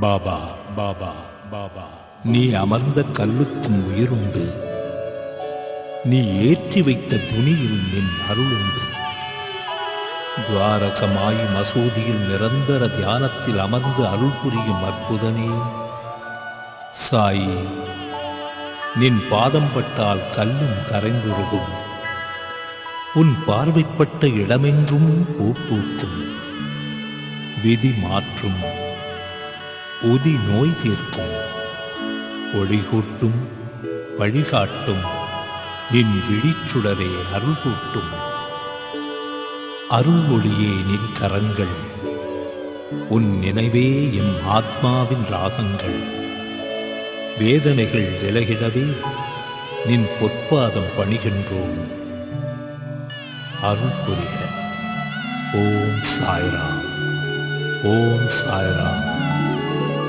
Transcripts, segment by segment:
பாபா பாபா பாபா, நீ அமர்ந்த கல்லுக்கும் உயிருண்டு, நீ ஏற்றி வைத்த துணியில் நின் அருளுண்டு. துவாரகமாய் மசூதியில் நிரந்தர தியானத்தில் அமர்ந்து அருள் புரியும் அற்புதனே சாயி, நின் பாதம் பட்டால் கல்லும் கரைந்துருகும். உன் பார்வைப்பட்ட இடமெங்கும் பூ பூக்கும். விதி மாற்றும், உதி நோய் தீர்க்கும், ஒளிகூட்டும் வழிகாட்டும். நின் விழிச்சுடரே அருள் கூட்டும். அருள் ஒளியே நின் கரங்கள், உன் நினைவே எம் ஆத்மாவின் ராகங்கள். வேதனைகள் விலகிடவே நின் பொற்பாதம் பணிகின்றோம். அருள் புரிக. ஓம் சாய்ராம், ஓம் சாய்ராம்,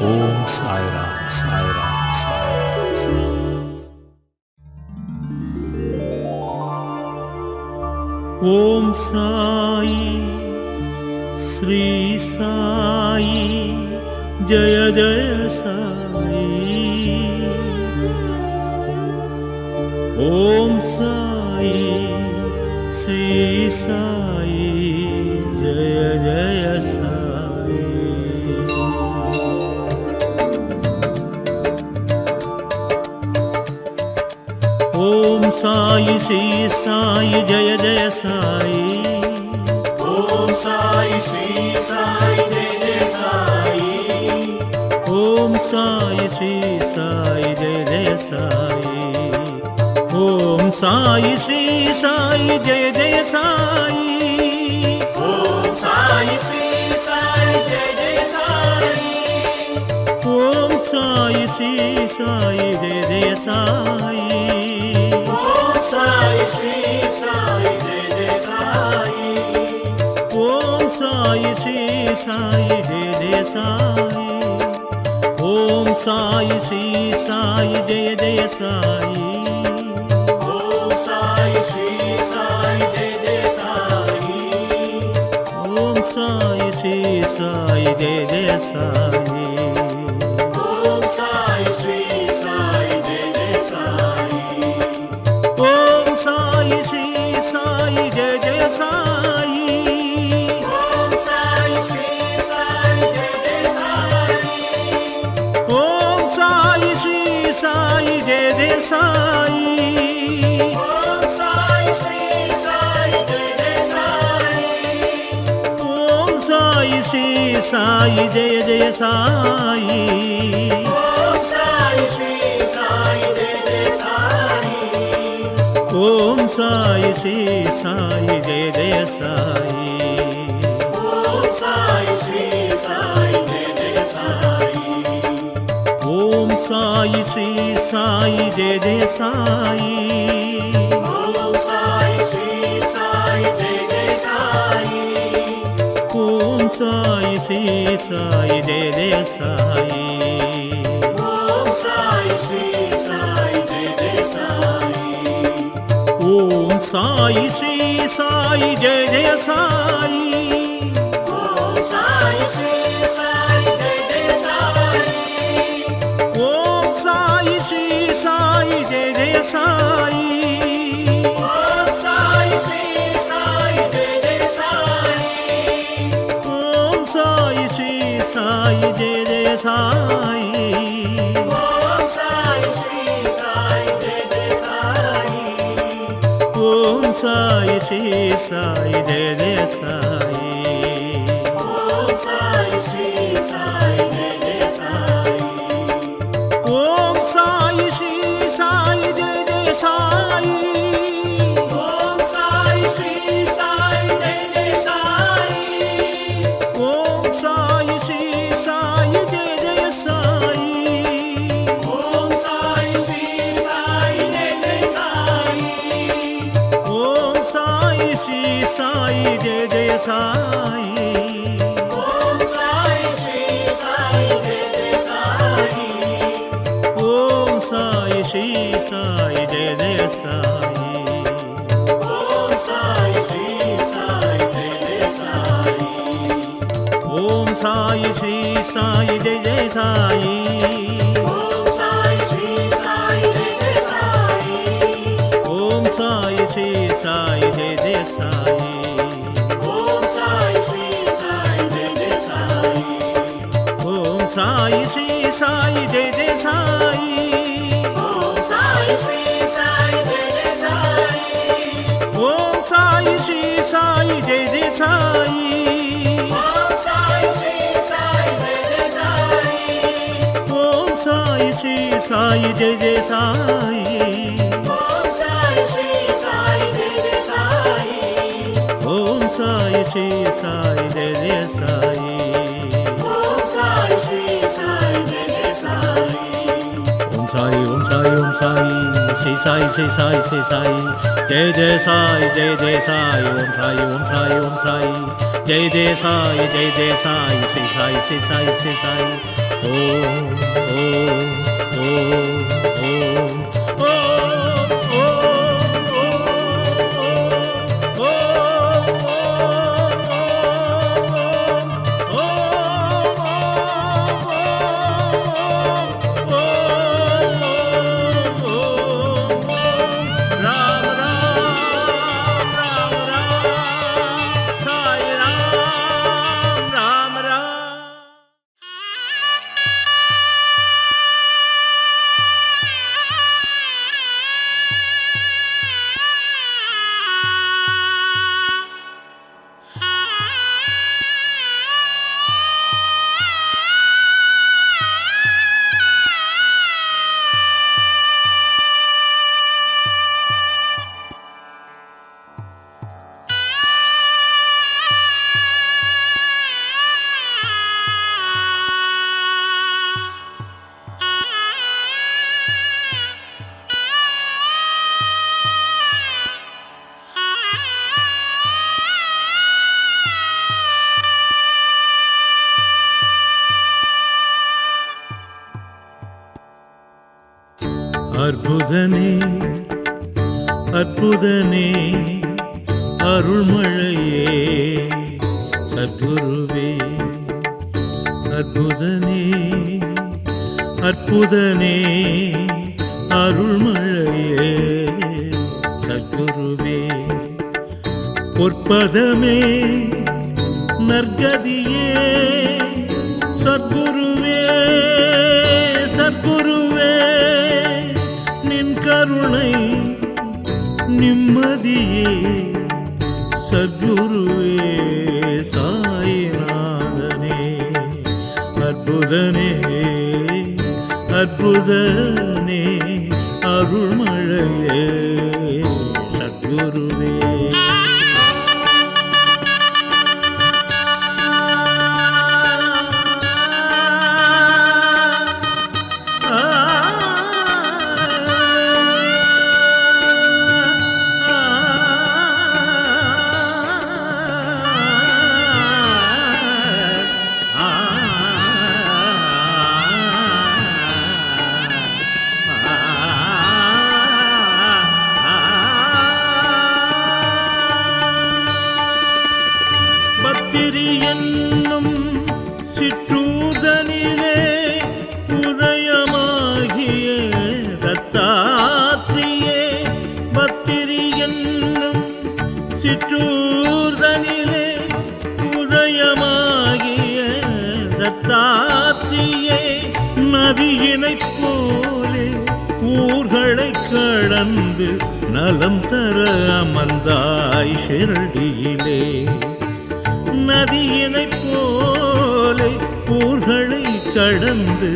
ஓம் சாய்ராம், சாய்ராம், சாய்ராம். ஓம் சாயி ஸ்ரீ சாயி ஜய ஜய சாயி. ஓம் சாயி ஸ்ரீ சாயி ஜய ஜய சாயி. ஓம் சாயி ஸ்ரீ சாயி ஜய ஜய சாயி. ஓம் சாயி ஸ்ரீ சாயி ஜெய ஜெய சாயி. ஓம் சாயி ஸ்ரீ சாயி ஜய ஜய சாயி. ஓம் சாயி ஸ்ரீ சாயி ஜய ஜய சாயி. ஓம் சாயி ஸ்ரீ சாயி ஜெய ஜெய சாயி. ஓம் சாயி ஸ்ரீ சாயி ஜய ஜய சாயி. ஓம் சாயி ஸ்ரீ சாயி ஜெய ஜெய சாயி. ஓம் சாயி ஸ்ரீ சாயி ஜய ஜய சாயி. ஓம் சாயி ஸ்ரீ சாயி ஜய ஜய சாயி. ஓம் சாயி ஸ்ரீ சாயி ஜெய ஜெய சாயி. ஓம் சாயி ஸ்ரீ சாயி ஜய ஜய சாயி. ஓம் சாயி ஸ்ரீ சாயி ஜெய ஜெய சாயி. ஓம் சாயி ஸ்ரீ சாயி ஜய ஜய சாயி. ஓம் சாயி ஸ்ரீ சாயி ஜெய ஜெய சாயி. ஓம் சாயி ஸ்ரீ சாயி ஜய ஜய சாயி. ஓம் சாயி ஸ்ரீ சாயி ஜெய ஜெய சாயி. ஓம் சாயி ஸ்ரீ சாயி ஜய ஜய சாயி. ஓம் சாயி ஸ்ரீ சாயி ஜெய ஜெய சாயி. ஓம் சாயி ஸ்ரீ சாயி ஜய ஜய சாயி. ஓம் சாயி ஸ்ரீ சாயி ஜெய ஜெய சாயி. ஓம் சாயி ஸ்ரீ சாயி ஜய ஜய சாயி. ஓம் சாயி ஸ்ரீ சாயி ஜெய ஜெய சாயி. ஓம் சாயி ஸ்ரீ சாயி ஜய ஜய சாயி. ஓம் சாயி ஸ்ரீ சாயி ஜெய ஜெய சாயி. ஓம் சாயி ஸ்ரீ சாயி ஜய ஜய சாயி. ஓம் சாயி ஸ்ரீ சாயி ஜெய ஜெய சாயி. ஓம் சாயி ஸ்ரீ சாயி ஜய ஜய சாயி. ஓம் சாயி ஸ்ரீ சாயி ஜெய ஜெய சாயி. ஓம் சாயி ஸ்ரீ சாயி ஜய ஜய சாயி. ஓம் சாயி ஸ்ரீ சாயி ஜெய ஜெய சாயி. ஓம் சாயி ஸ்ரீ சாயி ஜய ஜய சாயி. ஓம் சாயி ஸ்ரீ சாயி ஜெய ஜெய சாயி. ஓம் சாயி ஸ்ரீ சாயி ஜய ஜய சாயி. ஓம் சாயி ஸ்ரீ சாயி ஜெய ஜெய சாயி. ஓம் சாயி ஸ்ரீ சாயி ஜய ஜய சாயி. ஓம் சாயி ஸ்ரீ சாயி ஜெய ஜெய சாயி. ஓம் சாயி ஸ்ரீ சாயி ஜய ஜய சாயி. ஓம் சாயி ஸ்ரீ சாயி ஜெய ஜெய சாயி. ஓம் சாயி ஸ்ரீ சாயி ஜய ஜய சாயி. ஓம் சாயி ஸ்ரீ சாயி ஜெய ஜெய சாயி. ஓம் Sai Sri Sai Jaya Jaya Sai Om Sai Shri Sai Jai Jai Sai. ஓம் Sai Sri Sai Jaya Jaya Sai Om Sai Shri Sai Jai Jai Sai. ஓம் Sai Sri Sai Jaya Jaya Sai Om Sai Shri Sai Jai Jai Sai. ஓம் Sai Sri Sai Jaya Jaya Sai Om Sai Shri Sai Jai Jai Sai. ஓம் Sai Sri Sai Jaya Jaya Sai Om Sai Shri Sai Jai Jai Sai. ஓம் Sai Sri Sai Jaya Jaya Sai Om Sai Shri Sai Jai Jai Sai. ஓம் சாயி ஓம் சாயி ஓம் சாயி ஸ்ரீ சாயி ஸ்ரீ சாயி ஸ்ரீ சாயி ஜெய ஜெய சாயி ஜெய ஜெய சாயி ஓம் சாயி ஓம் சாயி ஓம் சாயி ஜெய ஜெய சாயி ஜெய ஜெய சாயி ஸ்ரீ சாயி ஸ்ரீ சாயி ஸ்ரீ சாயி ஓம் ஓம் ஓம் ஓம் அற்புதனே அற்புதனே அருள்மழையே சத்குருவே அற்புதனே அற்புதனே அருள்மழையே சத்குருவே பொற்பதமே நற்கதியே சத்குருவே சத்குருவே நின் கருணை நிம்மதியே சத்குருவே சாயிநாதனே அற்புதனே அற்புதனே அருள்மழையே சத்குருவே பத்திரி என்னும் சிற்றூதனிலே உதயமாகிய தத்தாத்ரியே பத்திரி என்னும் சிற்றூர்தனிலே உதயமாகிய தத்தாத்ரியே நதியினைப் போலே ஊர்களை கடந்து நலம் தர அமர்ந்தாய் ஷிரடியிலே நதியினைப் போலே ஊர்களை கடந்து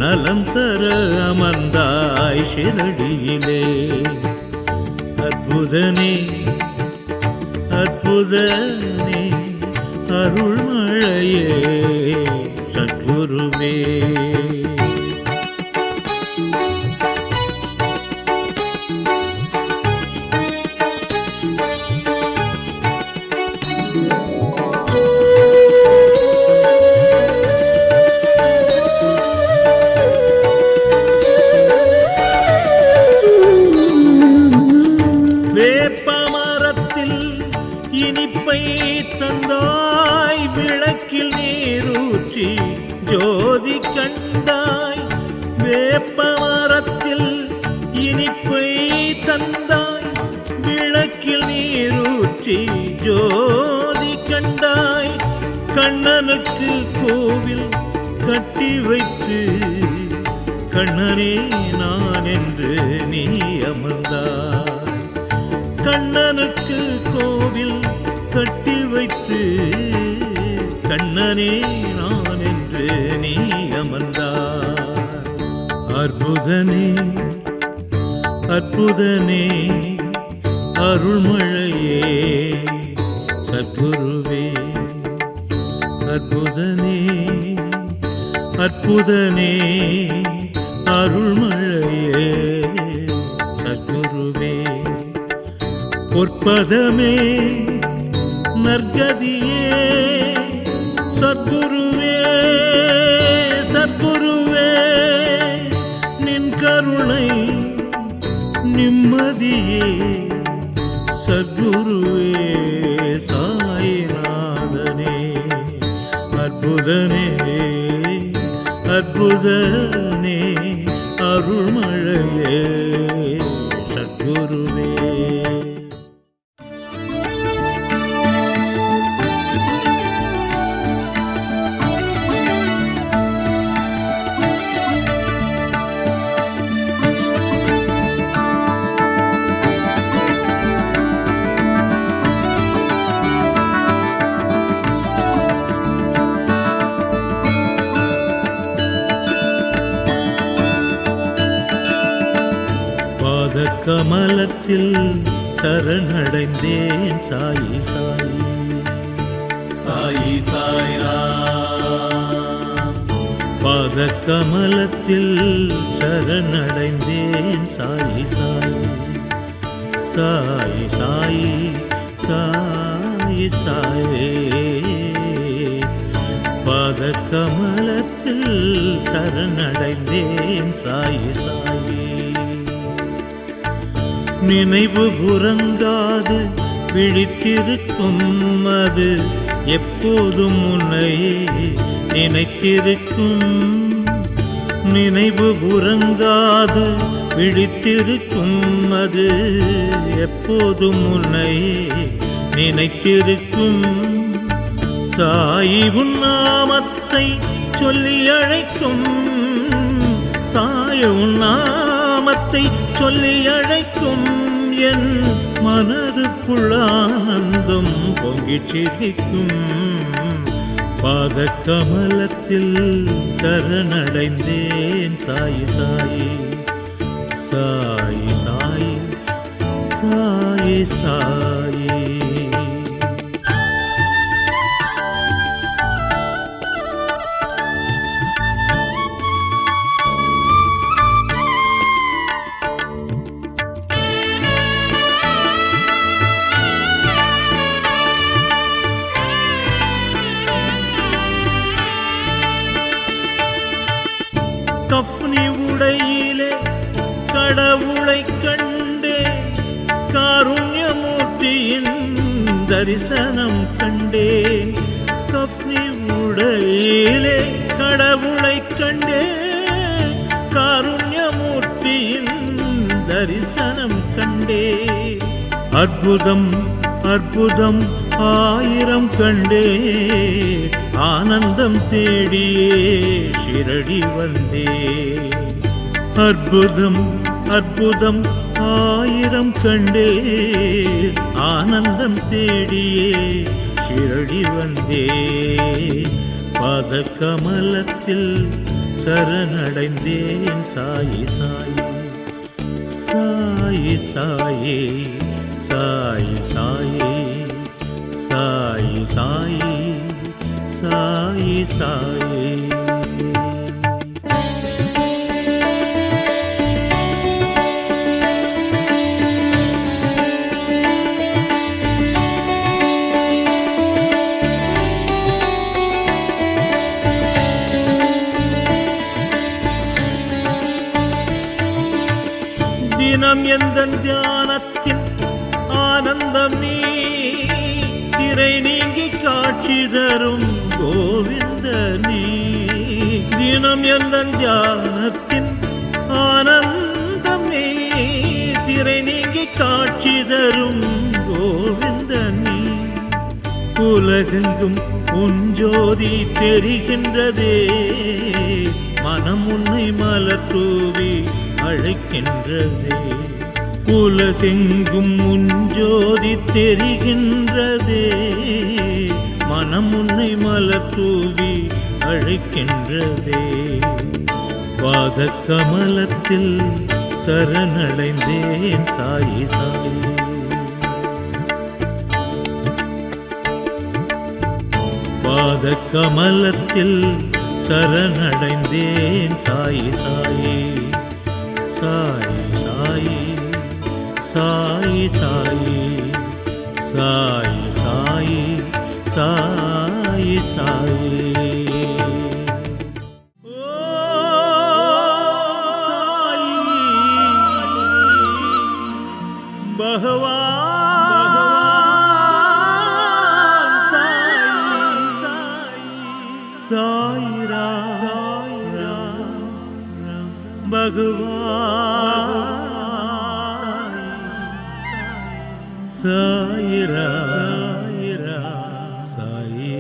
நலம் தர அமர்ந்தாய் ஷிரடியிலே அற்புதனே அற்புதனே அருள்மழையே சத்குருவே வேப்பமரத்தில் இனிப்பை தந்தாய் விளக்கில் நீர் நீரூற்றி ஜோதி கண்டாய். வேப்பமரத்தில் இனிப்பை தந்தாய். விளக்கில் நீரூற்றி ஜோதி கண்டாய். கண்ணனுக்கு கோவில் கட்டி வைத்து கண்ணனே நான் என்று நீ அமர்ந்தாய். கண்ணனுக்கு கோவில் கட்டி வைத்து கண்ணனே நான் என்று நீ அமர்ந்தாய். அற்புதனே அற்புதனே அருள்மழையே சத்குருவே. அற்புதனே அற்புதனே அருள்மழையே சத்குருவே. பொற்பதமே நற்கதியே சத்குருவே. சத்குருவே நின் கருணை நிம்மதியே சத்குருவே. சாய்நாதனே அற்புதனே அற்புதனே அருள்மழையே சத்குருவே. கமலத்தில் சரணடைந்தேன் சாயி சாயி. சாயி சாய்ராம். பாத கமலத்தில் சரணடைந்தேன் சாயி சாயி. சாயி சாயி சாயி சாயே. பாத கமலத்தில் சரணடைந்தேன் சாயி சாயி. நினைவு புறங்காது விழித்திருக்கும் அது எப்போதும் உன்னையே நினைத்திருக்கும். நினைவு புறங்காது விழித்திருக்கும் அது எப்போதும் உன்னையே நினைத்திருக்கும். சாயி உன் நாமத்தை சொல்லி அழைக்கும். சாய உன் நாமத்தை சொல்லி அழைக்கும். என் மனதுக்குள் ஆனந்தம் பொங்கிச் சிரிக்கும். பாத கமலத்தில் சரணடைந்தேன் சாயி சாயி. சாயி சாயி சாயி சாயி. கஃப்னி உடையிலே கடவுளை கண்டே. காருண்யமூர்த்தியின் தரிசனம் கண்டே. கஃப்னி உடையிலே கடவுளை கண்டே. காருண்யமூர்த்தியின் தரிசனம் கண்டே. அற்புதம் அற்புதம் ஆயிரம் கண்டே. ஆனந்தம் தேடியே ஷிரடி வந்தே. அற்புதம் அற்புதம் ஆயிரம் கண்டே. ஆனந்தம் தேடியே ஷிரடி வந்தே. பாத கமலத்தில் சரணடைந்தேன் சாயி சாயி. சாயி சாயே சாயி சாயே. சாயி சாயி சாயி சாயே. தினம் எந்தன் தியானத்தின் ஆனந்தம் நீ. திரை நீங்கி காட்சி தரும் கோவிந்த நீ. எந்தன் தியானத்தின் ஆனந்தம் நீ திரை நீங்கி காட்சி தரும் கோவிந்தன் நீ உலகெங்கும் உன் ஜோதி தெரிகின்றதே மனம் உன்னை மலர் தூவி அழைக்கின்றதே உலகெங்கும் உன் ஜோதி தெரிகின்றதே மனம் உன்னை மலர் தூவி அழைக்கின்றதே பாத கமலத்தில் சரணடைந்தேன் சாயி சாயி பாத கமலத்தில் சரணடைந்தேன் சாயி சாயி சாயி சாயி சாயி சாயி சாயி சாயி சாயி சாயிரா சாயிரா சாயி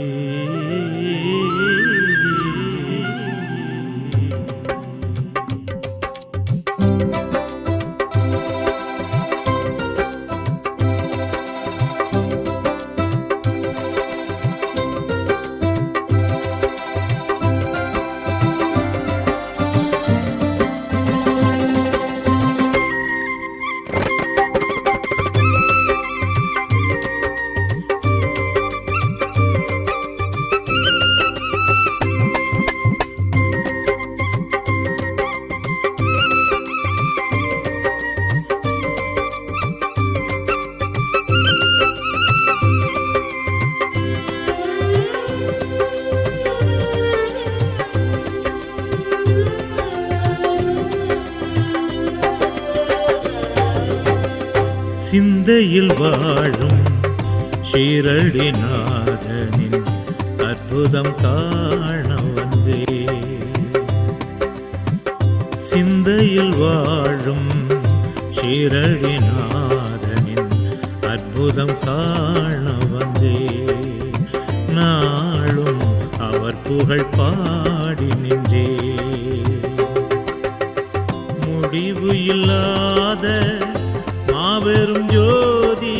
சிந்தையில் வாழும் ஷீரடிநாதனின் அற்புதம் காண வந்தே சிந்தையில் வாழும் ஷீரடிநாதனின் அற்புதம் காண வந்தே நாளும் அவர் புகழ் பாடி நின்றே முடிவு இல்லாத மாபெரும் ஜோதி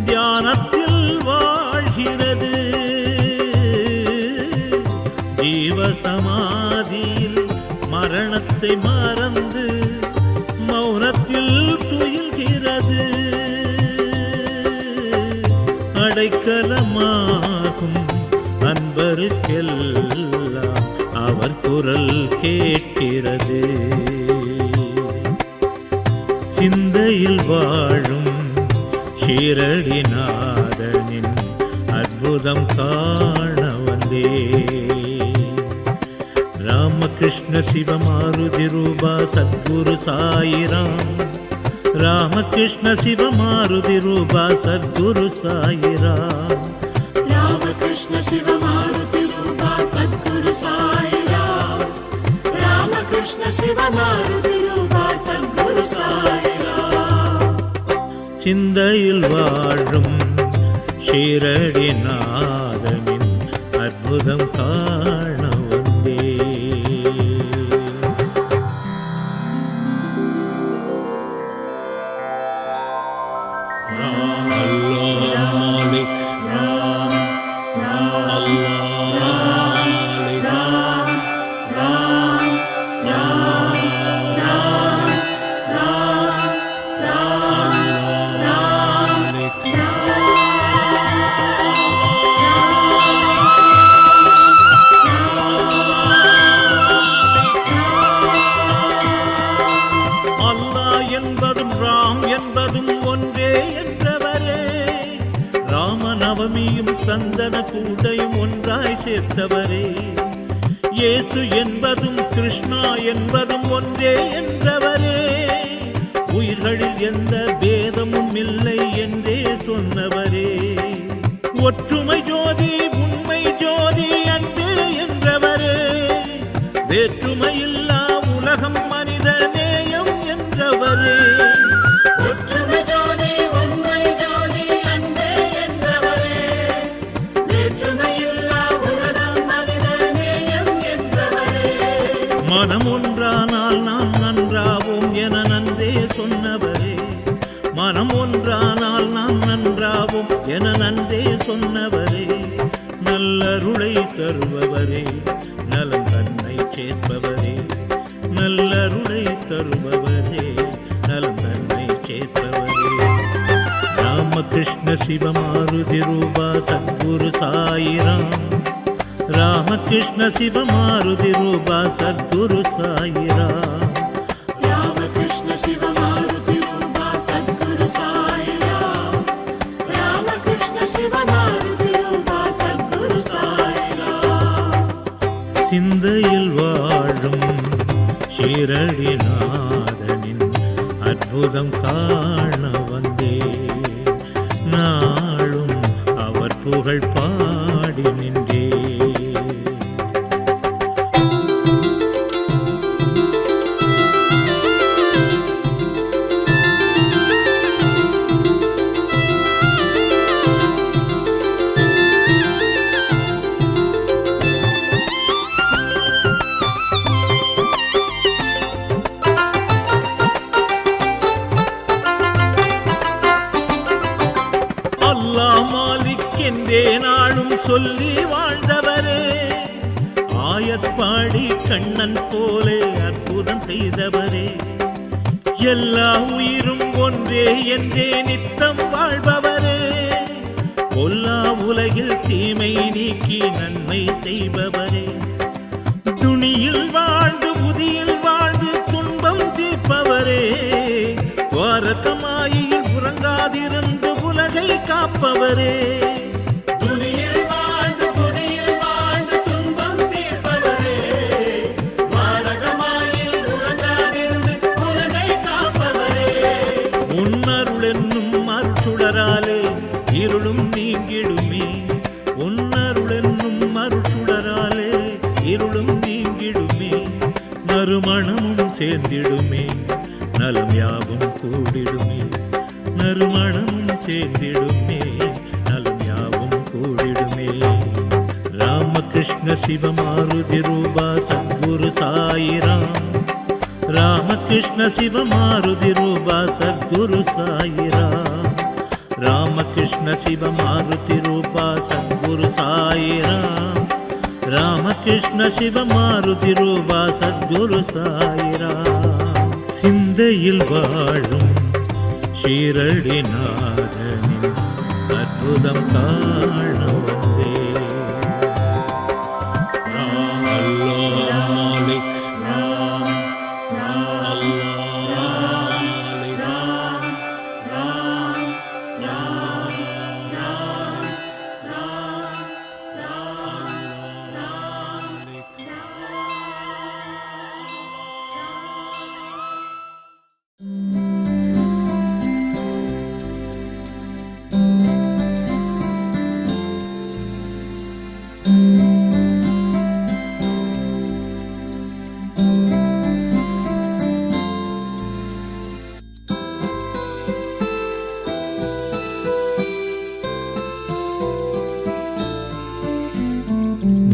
தியானத்தில் வாழ்கிறது ஜீவசமாதியில் மரணத்தை மறந்து மௌனத்தில் துயில்கிறது அடைக்கலமாகும் அன்பருக்கெல்லாம் அவர் குரல் கேட்கிறது சிந்தையில் வாழும் ஷீரடிநாதனின் அற்புதம் காண வந்தே ராமகிருஷ்ண சிவமாருதி ரூபா சத்குரு சாயிராம் ராமகிருஷ்ண சிவமாருதி ரூபா சத்குரு சாயிராம் ராமகிருஷ்ண சிவமாருதி ரூபா சத்குரு சாயிராம் ராமகிருஷ்ண சிவமாருதி ரூபா சத்குரு சாயிராம் சிந்தையில் வாழும் ஷீரடிநாதனின் அற்புதம் காண வந்தே ராமநவமியும் சந்தன கூடையும் ஒன்றாய் சேர்த்தவரே இயேசு என்பதும் கிருஷ்ணா என்பதும் ஒன்றே என்றவரே உயிர்களில் எந்த பேதமும் இல்லை என்றே சொன்னவரே ஒற்றுமை ஜோதி உண்மை ஜோதி அன்பே என்றவரே வேற்றுமையில்லா உலகம் மனித நேயம் என்றவரே. ஒற்றுமை ஜோதி உண்மை ஜோதி அன்பே என்றவரே. வேற்றுமையில்லா உலகம் மனித நேயம் என்றவரே. மனம் ஒன்றானால் நாம் நன்றாவோம் என நன்றே சொன்னவரே. மனம் ஒன்றானால் நாம் நன்றாவோம் என நன்றே சொன்னவரே. நல்லருளை தருபவரே, நலம் தன்னை சேர்ப்பவரே. நல்லருளை தருபவரே, நலம் தன்னை சேர்ப்பவரே. ராமகிருஷ்ண சிவமாருதி ரூபா சத்குரு சாயிராம். ராமகிருஷ்ண சிவமாருதி ரூபா சத்குரு சாயிராம். ராமகிருஷ்ண சிவமாருதி ரூபா சத்குரு சாயிராம். ராமகிருஷ்ண சிவமாருதி ரூபா சத்குரு சாயிராம். சிந்தையில் வாழும் ஷீரடிநாதனின் அற்புதம் காண வந்தே. நாளும் அவர் புகழ் பாடி நின்றே. நாளும் சொல்லி வாழ்ந்தவரே. ஆயப்பாடி கண்ணன் போலே அற்புதம் செய்தவரே. எல்லா உயிரும் ஒன்றே என்றே நித்தம் வாழ்பவரே. பொல்லா உலகில் தீமை நீக்கி நன்மை செய்பவரே. துணியில் வாழ்ந்து புதியில் வாழ்ந்து துன்பம் தீர்ப்பவரே. வாரக்கமாயில் உறங்காதிருந்து உலகை காப்பவரே. இருளும் நீங்கிடுமே. உன்னருளென்னும் மறுச்சுடராலே இருளும் நீங்கிடுமே. நறுமணமும் சேர்ந்திடுமே. நலம் யாவும் கூடிடுமே. நறுமணமும் சேர்ந்திடுமே. நலம் யாவும் கூடிடுமே. ராமகிருஷ்ண சிவமாருதி ரூபா சத்குரு சாயிராம். ராமகிருஷ்ண சிவமாருதி ரூபா சத்குரு சாயிராம். ராமகிருஷ்ண சிவமாருதி ரூபா சத்குரு சாயிராம். ராமகிருஷ்ண சிவமாருதி ரூபா சத்குரு சாயிராம். சிந்தையில் வாழும் ஷீரடிநாதனின் அற்புதம் காண வந்தே.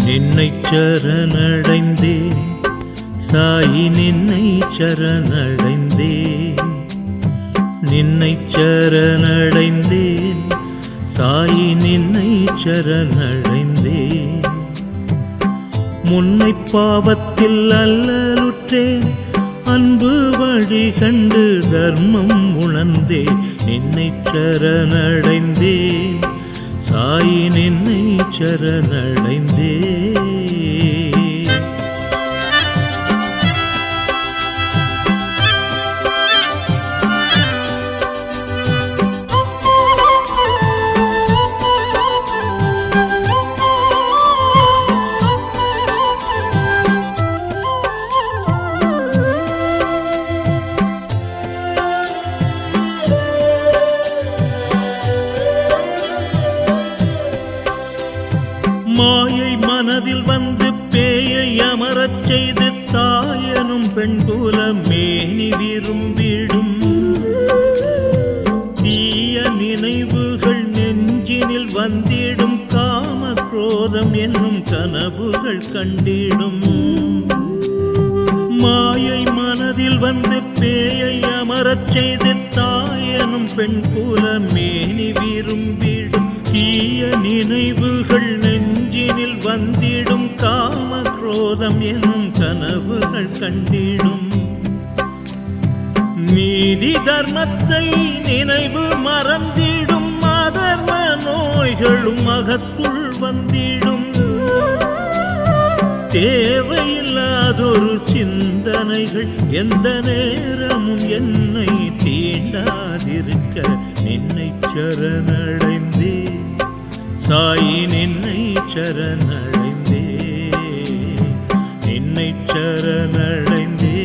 நின்னை சரணடைந்தேன் சாயி. நின்னை சரணடைந்தேன். நின்னை சரணடைந்தேன் சாயி. நின்னை சரணடைந்தேன். முன்னை பாவத்தில் அல்லலுற்றேன். அன்பு வழி கண்டு தர்மம் உணர்ந்தே. நின்னை சரணடைந்தேன் சாயி. நின்னை சரணடைந்தேன். மாயை மனதில் வந்து பேயை அமரச் செய்து என்னும் கனவுகள் கண்டிடும். மாயை மனதில் வந்து பேயை அமரச் செய்து தாயனும் பெண் குல மேனி விரும்பிடும். தீய நினைவுகள் நெஞ்சினில் வந்திடும். காம குரோதம் என்னும் கனவுகள் கண்டிடும். நீதி தர்மத்தை நினைவு மறந்திடும். அதர்ம நோய்களும் அகத்துள் வந்திடும். தேவையில்லாதொரு சிந்தனைகள் எந்த நேரமும் என்னை தீண்டாதிருக்க நின்னை சரணடைந்தே சாயி நின்னை சரணடைந்தே நின்னை சரணடைந்தே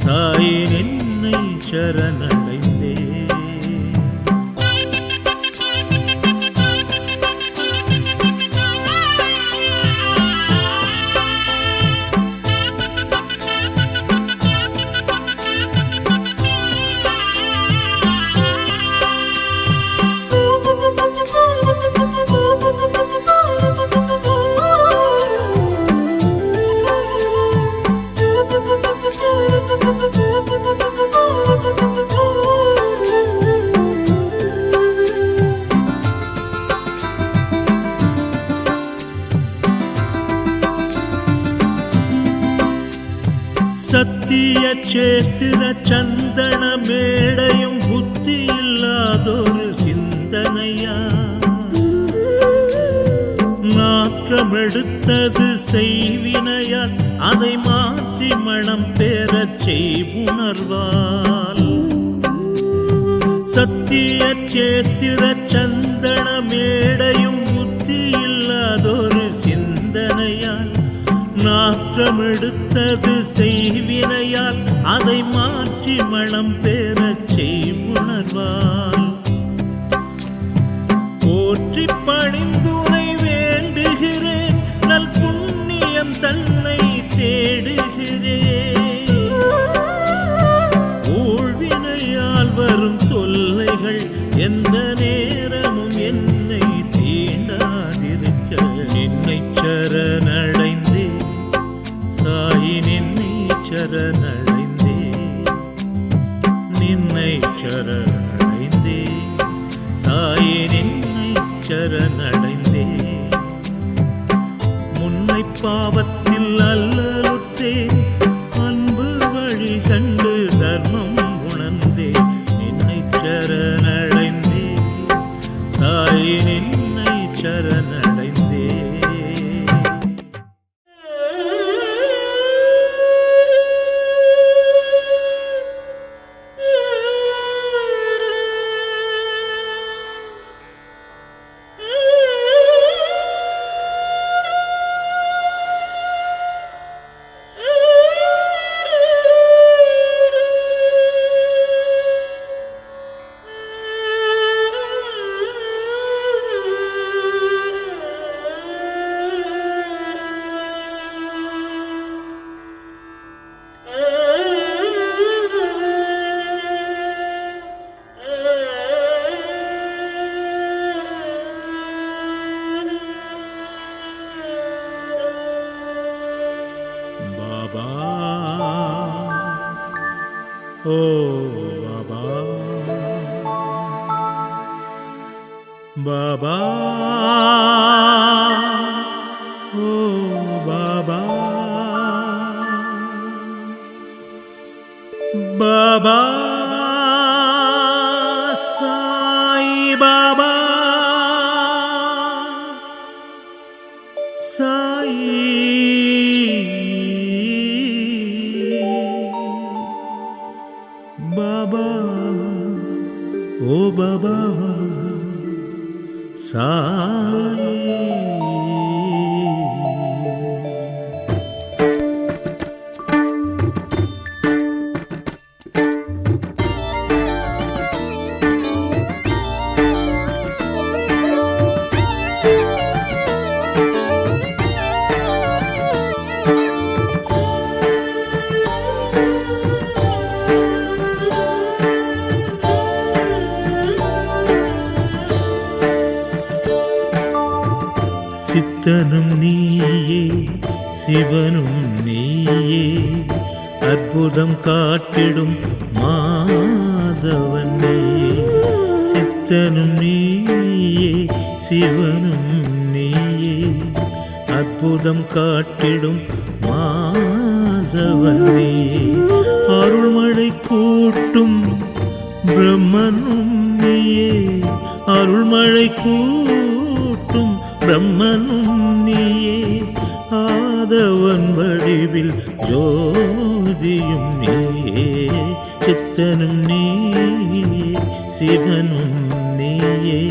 சாயி நின்னை சரணடைந்தே. சத்திய சேத்திர சந்தன மேடையும் புத்தி இல்லாதொரு சிந்தனையா. நாற்றமெடுத்தது செய்வினையால் அதை மாற்றி மனம் பெறச் செய்வுணர்வால். சத்திய சேத்திர சந்தன மேடையும் புத்தி இல்லாதொரு சிந்தனையால் நாற்றமெடுத்தது செய்வினையால் அதை மாற்றி மனம் பெறச் செய்வுணர்வால். போற்றி பணிந்துனை வேண்டுகிறேன். நல் புண்ணியம் தன்னை தேடுகிறேன். ஊழ்வினையால் வரும் தொல்லைகள் எந்த நேரமும் என்னை தீண்டாதிருக்க நின்னை சரணடைந்தே சாயி நின்னை சரணடைந்தே நின்னை சரணடைந்தே சாயி நின்னை சரணடைந்தே. முன்னை பாவத்தில் அல்லலுற்றேன். அன்பு வழி கண்டு தர்மம் உணர்ந்தே நின்னை சரணடைந்தே சாயி நின்னை சரணடைந்தே. ओ बाबा बाबा ओ बाबा बाबा साई बाबा बाबा ओ बाबा साई। சித்தனும் நீயே சிவனும் நீயே அற்புதம் காட்டிடும் மாதவன் நீயே சித்தனும் நீயே சிவனும் நீயே அற்புதம் காட்டிடும் மாதவன் நீயே அருள்மழை கூட்டும் பிரம்மனும் நீயே அருள்மழை கூட்டும் பிரம்மனும் நீயே ஆதவன் வடிவில் ஜோதியும் நீயே சித்தனும் நீயே சிவனும் நீயே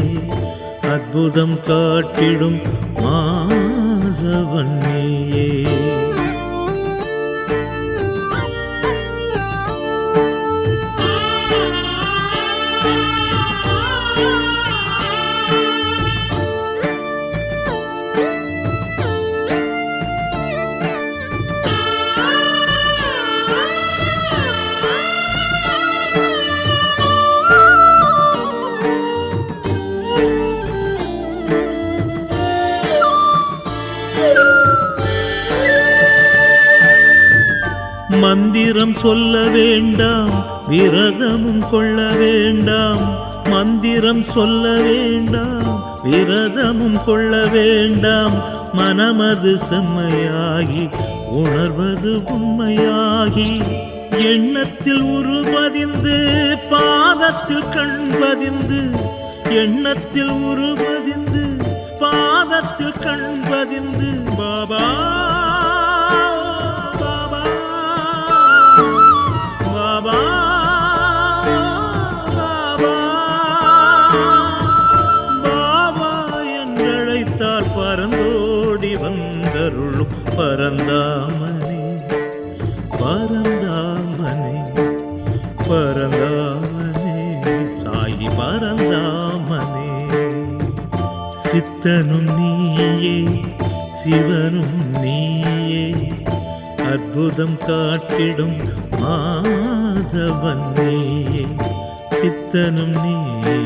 அற்புதம் காட்டிடும் மாதவன் நீயே மந்திரம் சொல்ல வேண்டாம் விரதமும் கொள்ள வேண்டாம் மந்திரம் சொல்ல வேண்டாம் விரதமும் கொள்ள வேண்டாம் மனமது செம்மையாகி உணர்வது உண்மையாகி எண்ணத்தில் உருவதிந்து பாதத்தில் கண்பதிந்து எண்ணத்தில் உருவதிந்து பாதத்தில் கண்பதிந்து பாபா பாபா பாபா பாபா என்றழைத்தால் பரந்தோடி வந்தருளும் பரந்தாமனே பரந்தாமனே பரந்தாமனே சாயி பரந்தாமனே சித்தனும் நீயே சிவனும் நீயே அற்புதம் காட்டிடும் மாதவன் நீயே சித்தனும் நீயே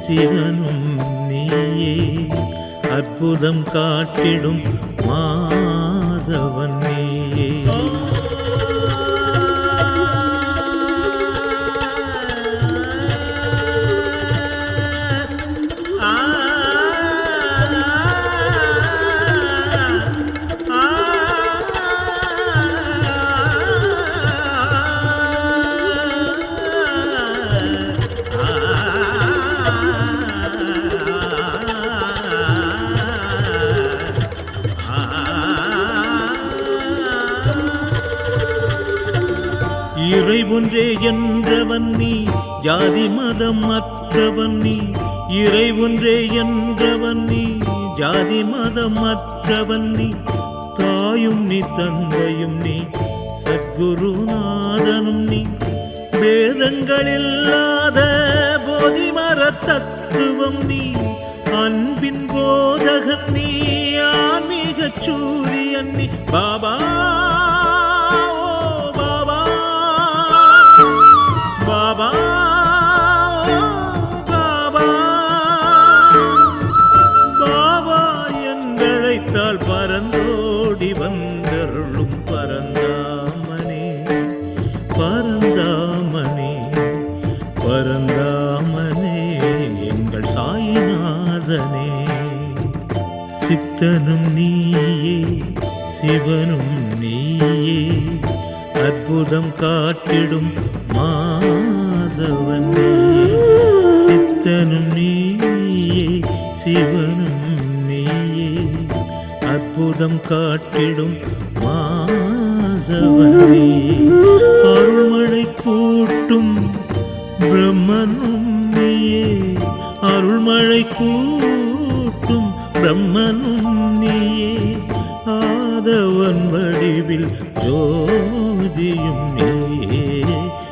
சிவனும் நீயே அற்புதம் காட்டிடும் மாதவன் நீயே இறை ஒன்றே என்றவன் நீ ஜாதி மதம் மற்றவன் நீ இறை ஒன்றே என்றவன் நீ ஜாதி மதம் மற்றவன் நீ தாயும் நீ தந்தையும் நீ சத்குருநாதனும் நீ வேதங்கள் இல்லாத போதிமர தத்துவம் நீ அன்பின் போதகன் நீ ஆன்மீக சூரியன் நீ பாபா பாபா பாபா பாபா என்றழைத்தால் பரந்தோடி வந்தருளும் பரந்தாமனே பரந்தாமனே பரந்தாமனே எங்கள் சாயிநாதனே சித்தனும் நீயே சிவனும் நீயே அற்புதம் காட்டிடும் மாதவன் நீயே சித்தனும் நீயே சிவனும் நீயே அற்புதம் காட்டிடும் மாதவன் நீயே அருள்மழை கூட்டும் பிரம்மனும் நீயே அருள்மழை கூட்டும் பிரம்மனும் நீயே ஆதவன் வடிவில் ஜோதியும் நீயே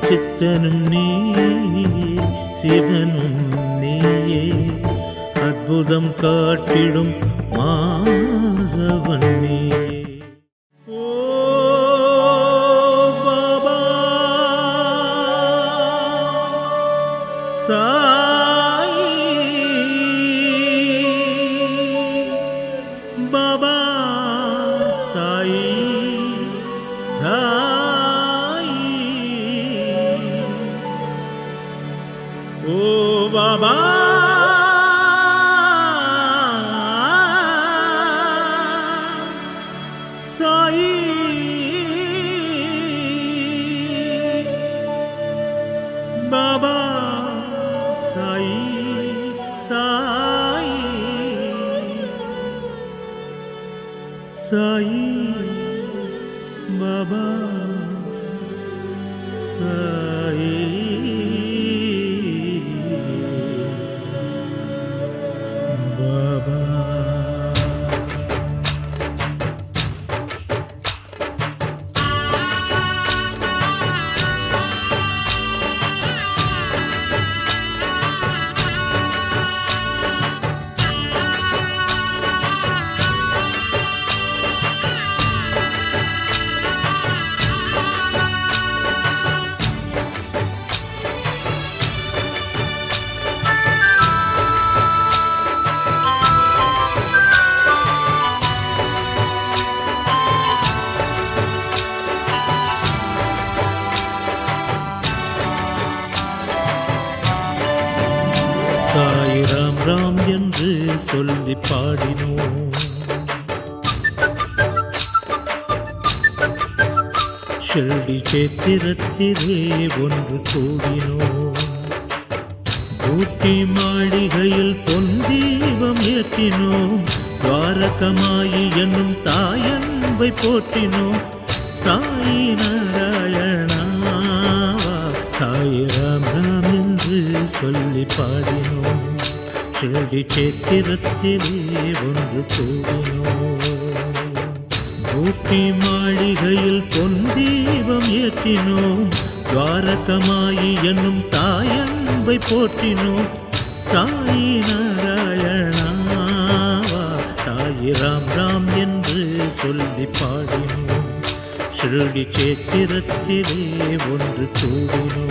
சித்தனும் நீயே சிவனும் நீயே அற்புதம் காட்டிடும் மாதவன் நீயே ஓ பாபா சாயி பாபா சாயி பாபா சாயி சாயி சாயி பாபா சாயி பாபா. சாய் ராம் ராம் என்று சொல்லி பாடினோம். ஷிர்டி சேத்திரத்திலே ஒன்று கூடினோம். ஊட்டி மாளிகையில் பொன் தீபம் ஏற்றினோம். துவாரகமாயி என்னும் தாயன்பை போற்றினோம். சாயி நாராயணா சாய் ராம் ராம் என்று சொல்லி பாடினோம். ஷிர்டி சேத்திரத்திலே ஒன்று கூடினோம். ஊட்டி மாளிகையில் பொன் தீபம் ஏற்றினோம். துவாரகமாயி என்னும் தாயன்பை போற்றினோம். சாயி நாராயணா சாயி ராம் ராம் என்று சொல்லி பாடினோம். ஷிர்டி சேத்திரத்திலே ஒன்று கூடினோம்.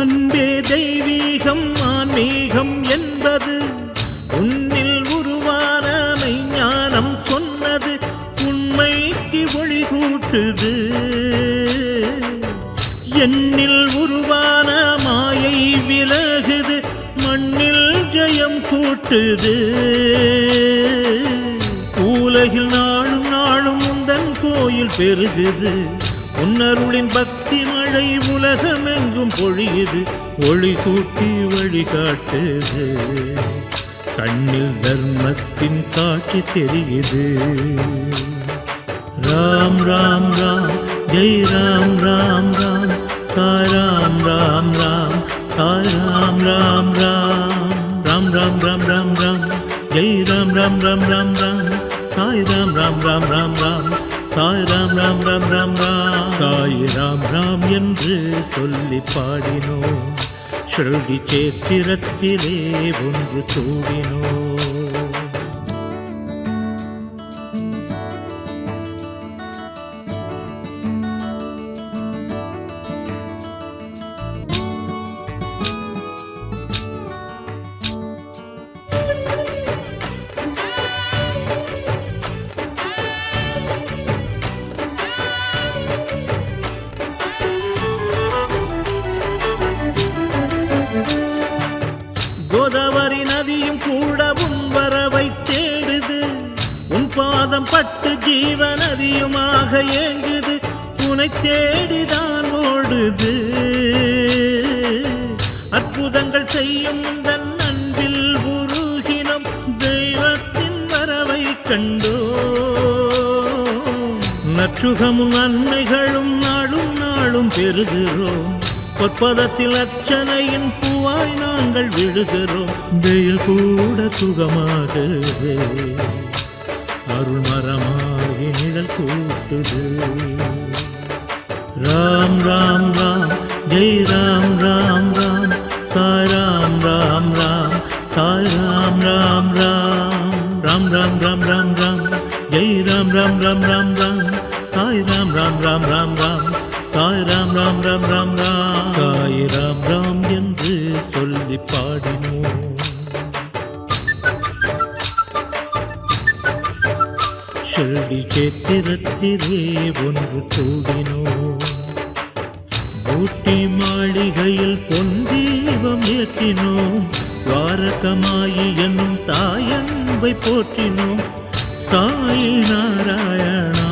அன்பே தெய்வீகம் ஆன்மீகம் என்பது உன்னில் உருவான மெய்ஞானம் சொன்னது. உண்மைக்கு ஒளி கூட்டுது. என்னில் உருவான மாயை விலகுது. மண்ணில் ஜெயம் கூட்டுது. உலகில் நாளும் நாளும் உந்தன் கோயில் பெருகுது. உன்னருளின் பக்தி மழை உலகமெங்கும் பொழியுது. ஒளி கூட்டி வழிகாட்டுது. கண்ணில் தர்மத்தின் காட்சி தெரியுது. ராம் ராம் ராம் ஜெய் ராம் ராம் ராம் சாய் ராம் ராம் ராம் சாய் ராம் ராம் ராம் ராம் ராம் ராம் ராம் ராம் ஜெய் ராம் ராம் ராம் ராம் ராம் சாய் ராம் ராம் ராம் ராம் ராம் சாய் ராம் ராம் ராம் ராம் ராம். சாய் ராம் ராம் என்று சொல்லி பாடினோம். ஷிர்டி சேத்திரத்திலே ஒன்று கூடினோம். கோதாவரி நதியும் கூட உன் வரவை தேடுது. உன் பாதம் பட்டு ஜீவ நதியுமாக ஏங்குது. உன்னை தேடிதான் ஓடுது. அற்புதங்கள் செய்யும் உந்தன் அன்பில் உருகினம். தெய்வத்தின் வரவை கண்டோ. நற்றுகமும் நன்மைகளும் நாளும் நாளும் பெறுகிறோம். பொற்பதத்தில் அர்ச்சனையின் பூவாய் நாங்கள் விழுகிறோம். வெயில் கூட சுகமாகுது. அருள் மரமாகி நிழல் கூட்டுது. ராம் ராம் ராம் ஜெய் ராம் ராம் ராம் சாய் ராம் ராம் ராம் साई राम राम राम राम राम राम राम राम जय राम राम राम राम राम साई राम राम राम राम राम साई राम राम राम राम राम साई राम राम என்று சொல்லி பாடினோம் ஷிரடி சேத்திரத்திலே ஒன்று கூடினோம் ஊட்டி மாளிகையில் பொன் தீபம் ஏற்றினோம் துவாரகமாயி என்னும் தாயன்பை போற்றினோம் சாய் நாராயணா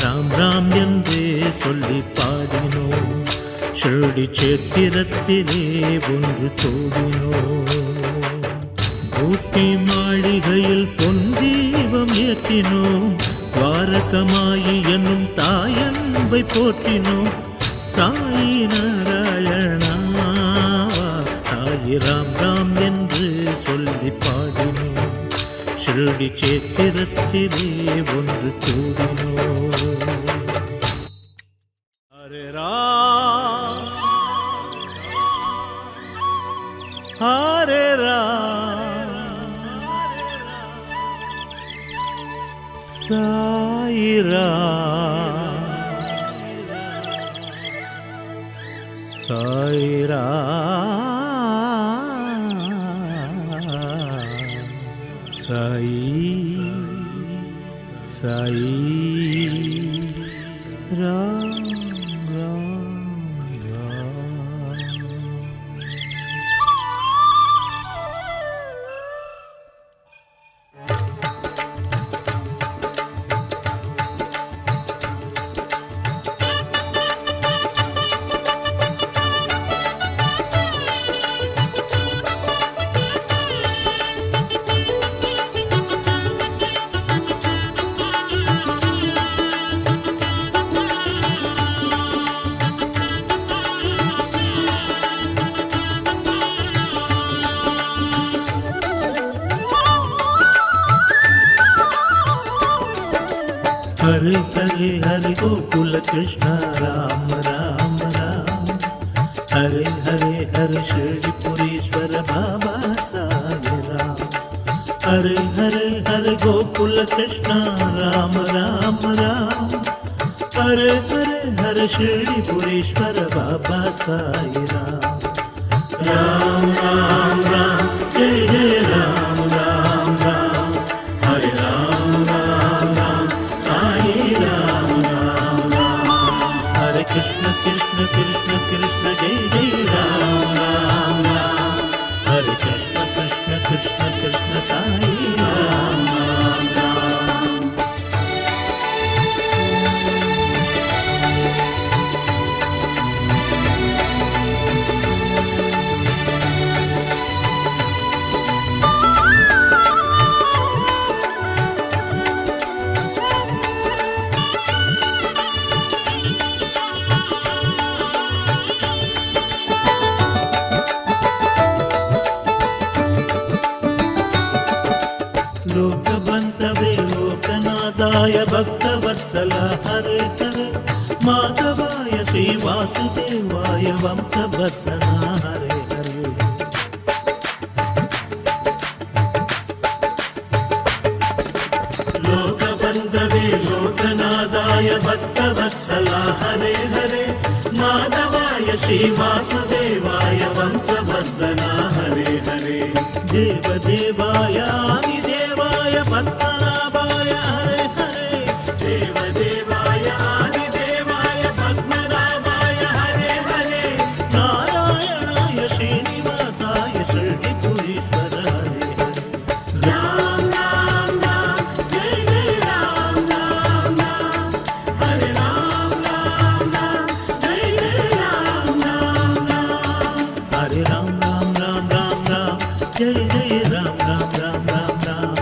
ராம் ராம் என்றே சொல்லி பாடினோம் ஷிரடி சேத்திரத்திலே ஒன்று கூடினோம் ஊட்டி மாளிகையில் பொன் தீபம் ஏற்றினோம் துவாரகமாயி என்னும் தாயன்பை போற்றினோம் சாய் நாராயணா சாய் ராம் ராம் என்று சொல்லி பாடினோம் ஷிரடி சேத்திரத்திலே ஒன்று கூடினோம் ஹரே ராம் ஹரே ராம் சாய் ராம் சாய் ராம் சாய் சாய் ராம் ராம் ராம் हरे हरे हरे गोकुल कृष्ण राम राम राम हरे हरे हरे शिरडीपुरीश्वर बाबा साई राम हरे हरे हरे गोकुल कृष्ण राम राम राम हरे हरे हरे शिरडीपुरीश्वर बाबा साई राम राम राम राम जय जय राम राम राम हरे राम राम राम साई राम राम राम हरे कृष्ण कृष्ण कृष्ण कृष्ण जय जय राम राम राम हरे कृष्ण कृष्ण कृष्ण कृष्ण साई राम राम राम लोकबंधवे लोकनादाय भक्तवत्सल हरे हरे माधवाय श्रीवासुदेवाय वंशवर्धना हरे हरे लोकबंधवे लोकनादाय भक्तवत्सल हरे हरे माधवाय श्रीवासुदेवाय वंशवर्धना हरे हरे देवदेवाय आदिदेवाय पद्मनाभाय हरे हरे देवदेवाय आदिदेवाय पद्मनाभाय हरे हरे नारायणाय श्रीनिवासाय शिरडीपुरीश्वर हरे हरे राम राम राम जय जय राम राम राम हरे राम राम राम जय जय राम राम राम हरे राम राम राम राम राम जय जय राम राम राम राम राम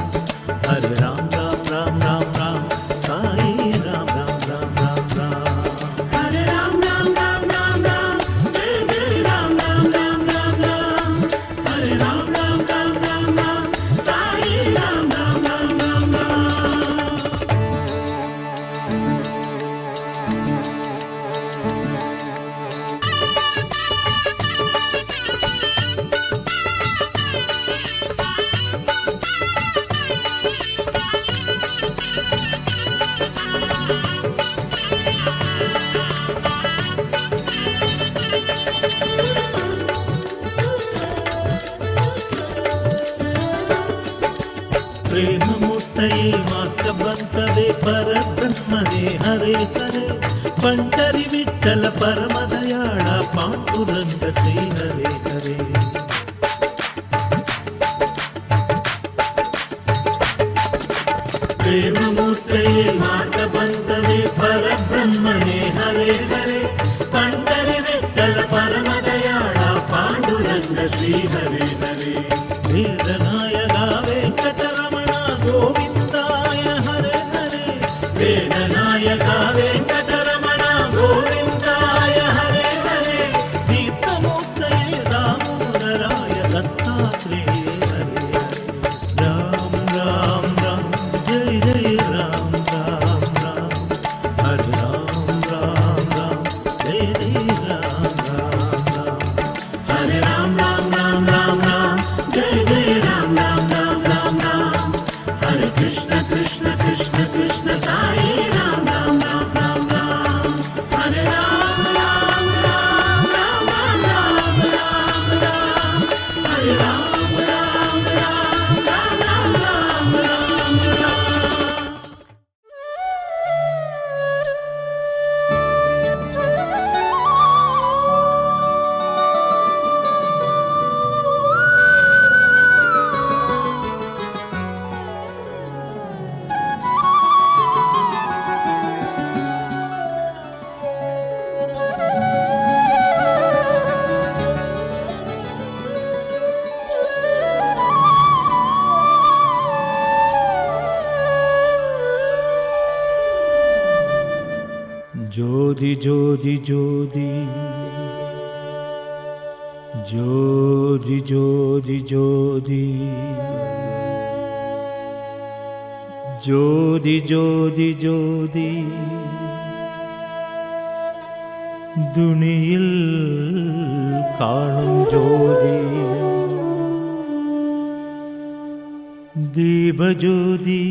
हरे राम राम राम राम राम साई राम राम राम राम राम हरे राम राम राम राम राम जय जय राम राम राम राम राम हरे राम राम राम राम राम साई राम राम राम राम राम ಪ್ರೇಮಮೂರ್ತೆಯೇ ಮಾರ್ಗ ಬಂತವೇ ಪರಬ್ರಹ್ಮನೇ ಹರೇ ಹರೇ ಪಂಡರಿ ವಿಠಲ ಪರಮದಯಾಳ ಪಾಂಡುರಂಗ ಶ್ರೀ ಹರೇ ಹರೇ ಪ್ರೇಮಮೂರ್ತೆಯೇ ಮಾರ್ಗ ಬಂತವೇ ಪರಬ್ರಹ್ಮನೇ ಹರೇ ಹರೇ ಪಂಡರಿ ವಿಠಲ ಪರಮದಯಾಳ ಪಾಂಡುರಂಗ ಶ್ರೀ ಹರೇ ಹರೇ ವೇದನಾಯಕ ವೆಂಕಟರಮಣ ಗೋವಿಂದಾಯ ಹರೇ ಹರೇ ವೇದನಾಯಕ ವೆಂಕಟರಮಣ ಗೋವಿಂದಾಯ ಹರೇ ಹರೇ ತೀರ್ಥಮೂರ್ತಯೇ ದಾಮೋದರಾಯ ದತ್ತಾತ್ರೇಯ ಹರೇ ರಾಮ ರಾಮ ರಾಮ ಜಯ ಜಯ ರಾಮ ರಾಮ ರಾಮ ಹರೇ ರಾಮ ರಾಮ ರಾಮ ಜಯ ಜಯ ರಾಮ ರಾಮ ರಾಮ हरे राम राम राम राम राम जय जय राम राम राम राम राम हरे कृष्ण कृष्ण कृष्ण कृष्ण साई राम राम राम राम राम हरे राम राम राम राम राम राम राम हरे राम राम राम राम राम राम राम ஜோதி ஜோதி ஜோதி ஜோதி ஜோதி ஜோதி ஜோதி ஜோதி ஜோதி துணியில் காணும் ஜோதி தீபஜோதி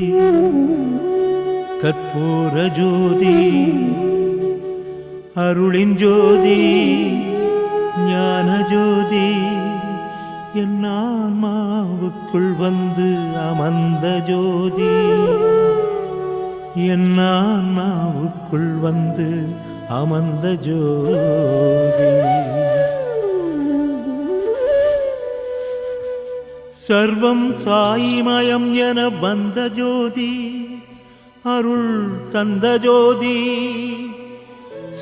கற்பூர ஜோதி அருளின் ஜோதி ஞான ஜோதி என் ஆன்மாவுக்குள் வந்து அமர்ந்த ஜோதி என் ஆன்மாவுக்குள் வந்து அமர்ந்த ஜோதி சர்வம் சாயிமயம் என வந்த ஜோதி அருள் தந்த ஜோதி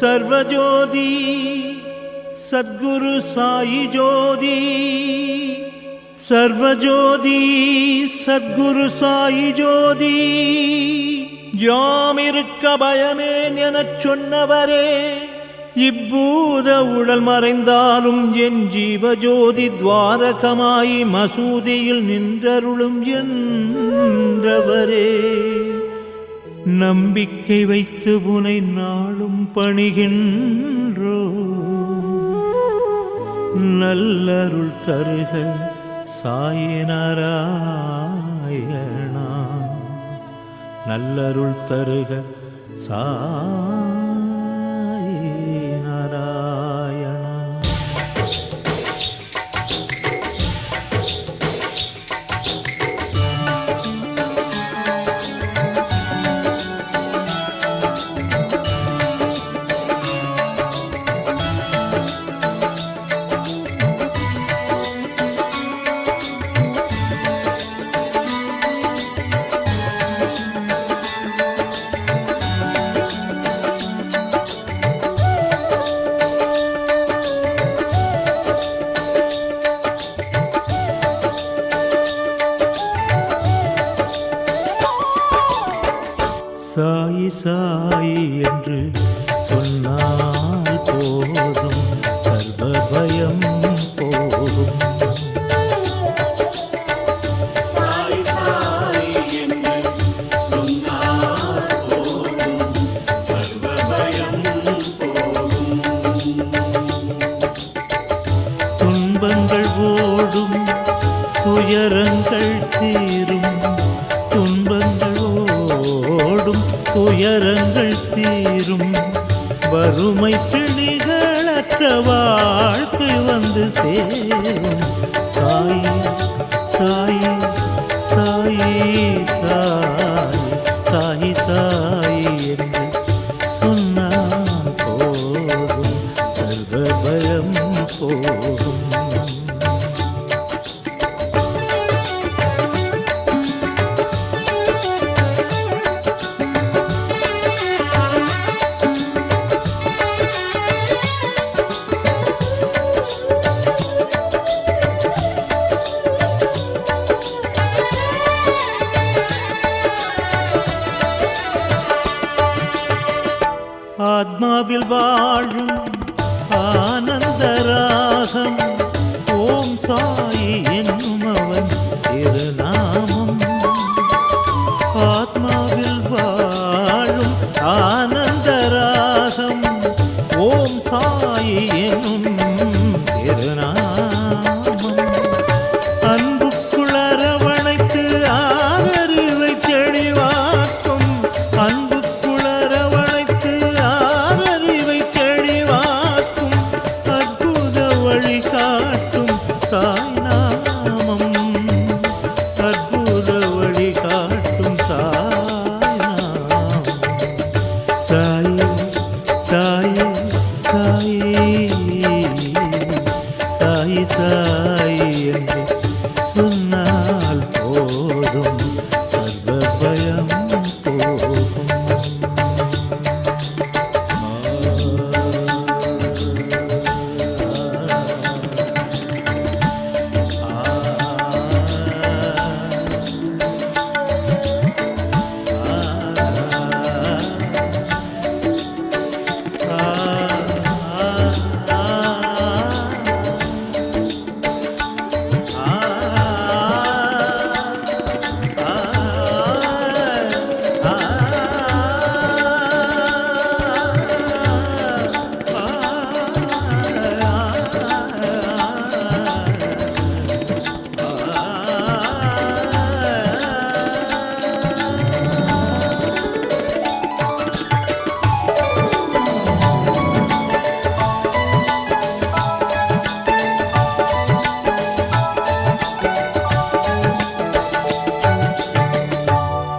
சர்வஜோதி சத்குரு சாயி ஜோதி சர்வஜோதி சத்குரு சாயி ஜோதி யாமிருக்க பயமேன் எனச் சொன்னவரே இப்பூத உடல் மறைந்தாலும் என் ஜீவஜோதி துவாரகமாய் மசூதியில் நின்றருளும் என்றவரே நம்பிக்கை வைத்து புனை நாளும் பணிகின்றோ நல்லருள் தருக சாயி நாராயணா நல்லருள் தருக சாயி நாராயணா சாயி சாயி என்று சொன்னால் போதும் சர்வ பயம் போகும் சாய் சாய் என்று சொன்னால் போதும் சர்வ பயம் போகும் துன்பங்கள் ஓடும் துயரங்கள் தீரும் துன்பங்கள் ஓடும் துயரங்கள் தீரும் வறுமை பிணிகளற்ற வாழ்க்கை வந்து சேரும் சாயி சாயி சாயி சாயி என்னும் அவன் திருநாமம் ஆத்மாவில் வாழும் ஆனந்தராகம் ஓம் சாயி என்னும் திருநாமம் அன்புக்குள் அரவணைத்து ஆதறிவை தெளிவாக்கும் அன்புக்குள் அரவணைத்து ஆதறிவை தெளிவாக்கும் அற்புத வழிகாட்டும் சாய்நாமம் அற்புத வழிகாட்டும் சாய்நாமம் சாயி சாயி சாயி சாயி சாயி என்று சொன்னால் போதும் சர்வ பயம் போகும்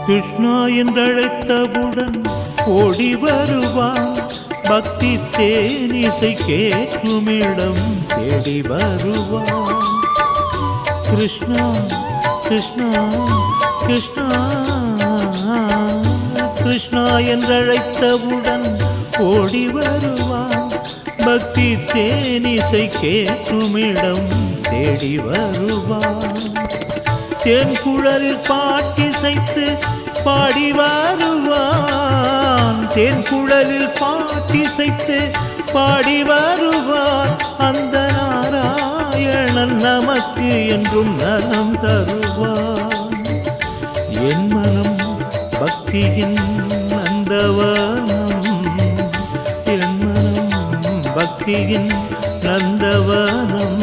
கிருஷ்ணா என்றழைத்தவுடன் ஓடி வருவான் பக்தி தேனிசை கேட்குமிடம் தேடி வருவான் கிருஷ்ணா கிருஷ்ணா கிருஷ்ணா கிருஷ்ணா என்றழைத்தவுடன் ஓடி வருவான் பக்தி தேனிசை கேட்குமிடம் தேடி வருவான் தேன் குழலில் பாட்டிசைத்து பாடி வருவான் தேன் குழலில் பாட்டிசைத்து பாடி வருவான் அந்த நாராயணன் நமக்கு என்றும் நலம் தருவான் என் மனம் பக்தியின் நந்தவனம் என் மனம் பக்தியின் நந்தவனம்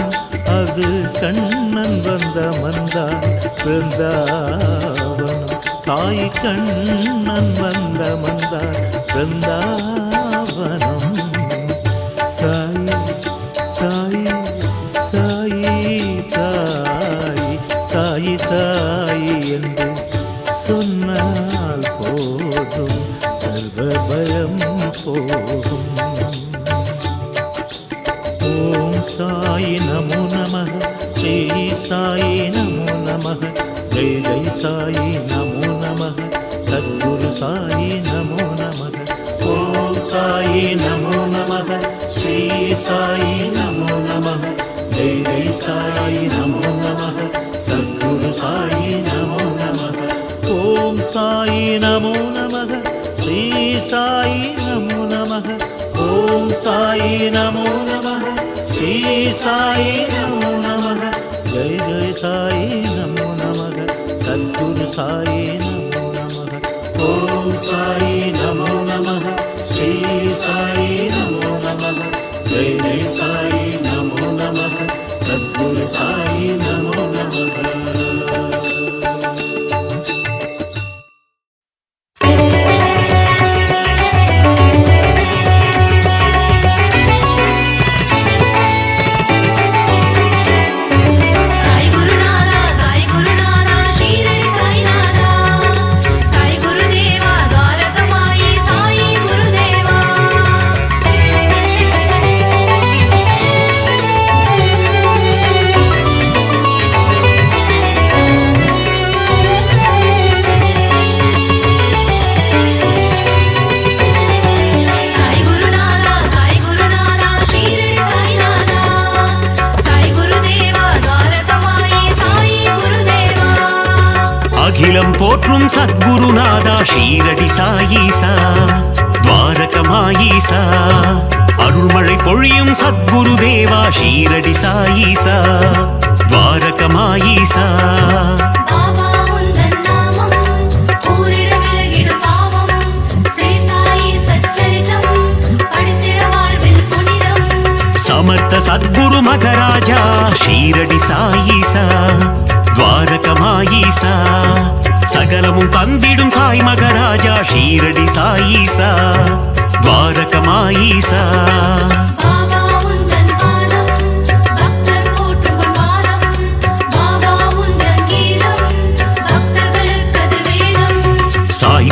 அது கண்ணன் வந்த மந்தார் பிருந்தாவனம் சாய் கண்ணன் வந்த மந்தார் பிருந்தாவனம் சாய் சாய் சாயி சாய் சாயி சாயி என்று சொன்னால் போதும் சர்வ பயம் போகும் ஓம் சாயி நமோ நமः ஸ்ரீ சாயி நமோ நமः ஜெய ஜெய சாயி நமோ நமः சத்குரு சாயி நமோ நமः ஓம் சாயி நமோ நமः ஸ்ரீ சாயி நமோ நமः ஜெய ஜெய சாயி நமோ நமः சத்குரு சாயி நமோ நமः ஓம் சாயி நமோ நமः ஸ்ரீ சாயி நமோ நமः ஓம் சாயி நமோ நமः ஸ்ரீ சாயி நமோ நமः ஜெய ஜெய சாயி நமோ நமः சத்குரு சாயி நமோ நமः ஓம் சாயி நமோ நமः ஸ்ரீ சாயி நமோ நமः ஜெய ஜெய சாயி நமோ நமः சத்குரு சாயி நமோ நமः அகிலம் போற்றும் சத்குருநாதா ஷீரடி சாயீசா துவாரகமாயீசா அருள்மழை பொழியும் சத்குரு தேவா ஷீரடி சாயீசா ద్వారకమాయీసా பாபா உந்தன் நாமம் கூறிட விலகிடும் பாவம் ஸ்ரீ சாயி சச்சரிதம் படித்திட வாழ்வில் புனிதம் సమర్థ సద్గురు మగరాజా షీరడి సాయీసా ద్వారకమాయీసా சகலமும் தந்திடும் சாய் மகராஜா ஷீரடி சாயீசா ద్వారకమాయீசா பாபா உந்தன் பாதம் பக்தர் போற்றும் பாதம் பாபா உந்தன் கீதம் பக்தர்களுக்கது வேதம் சாய்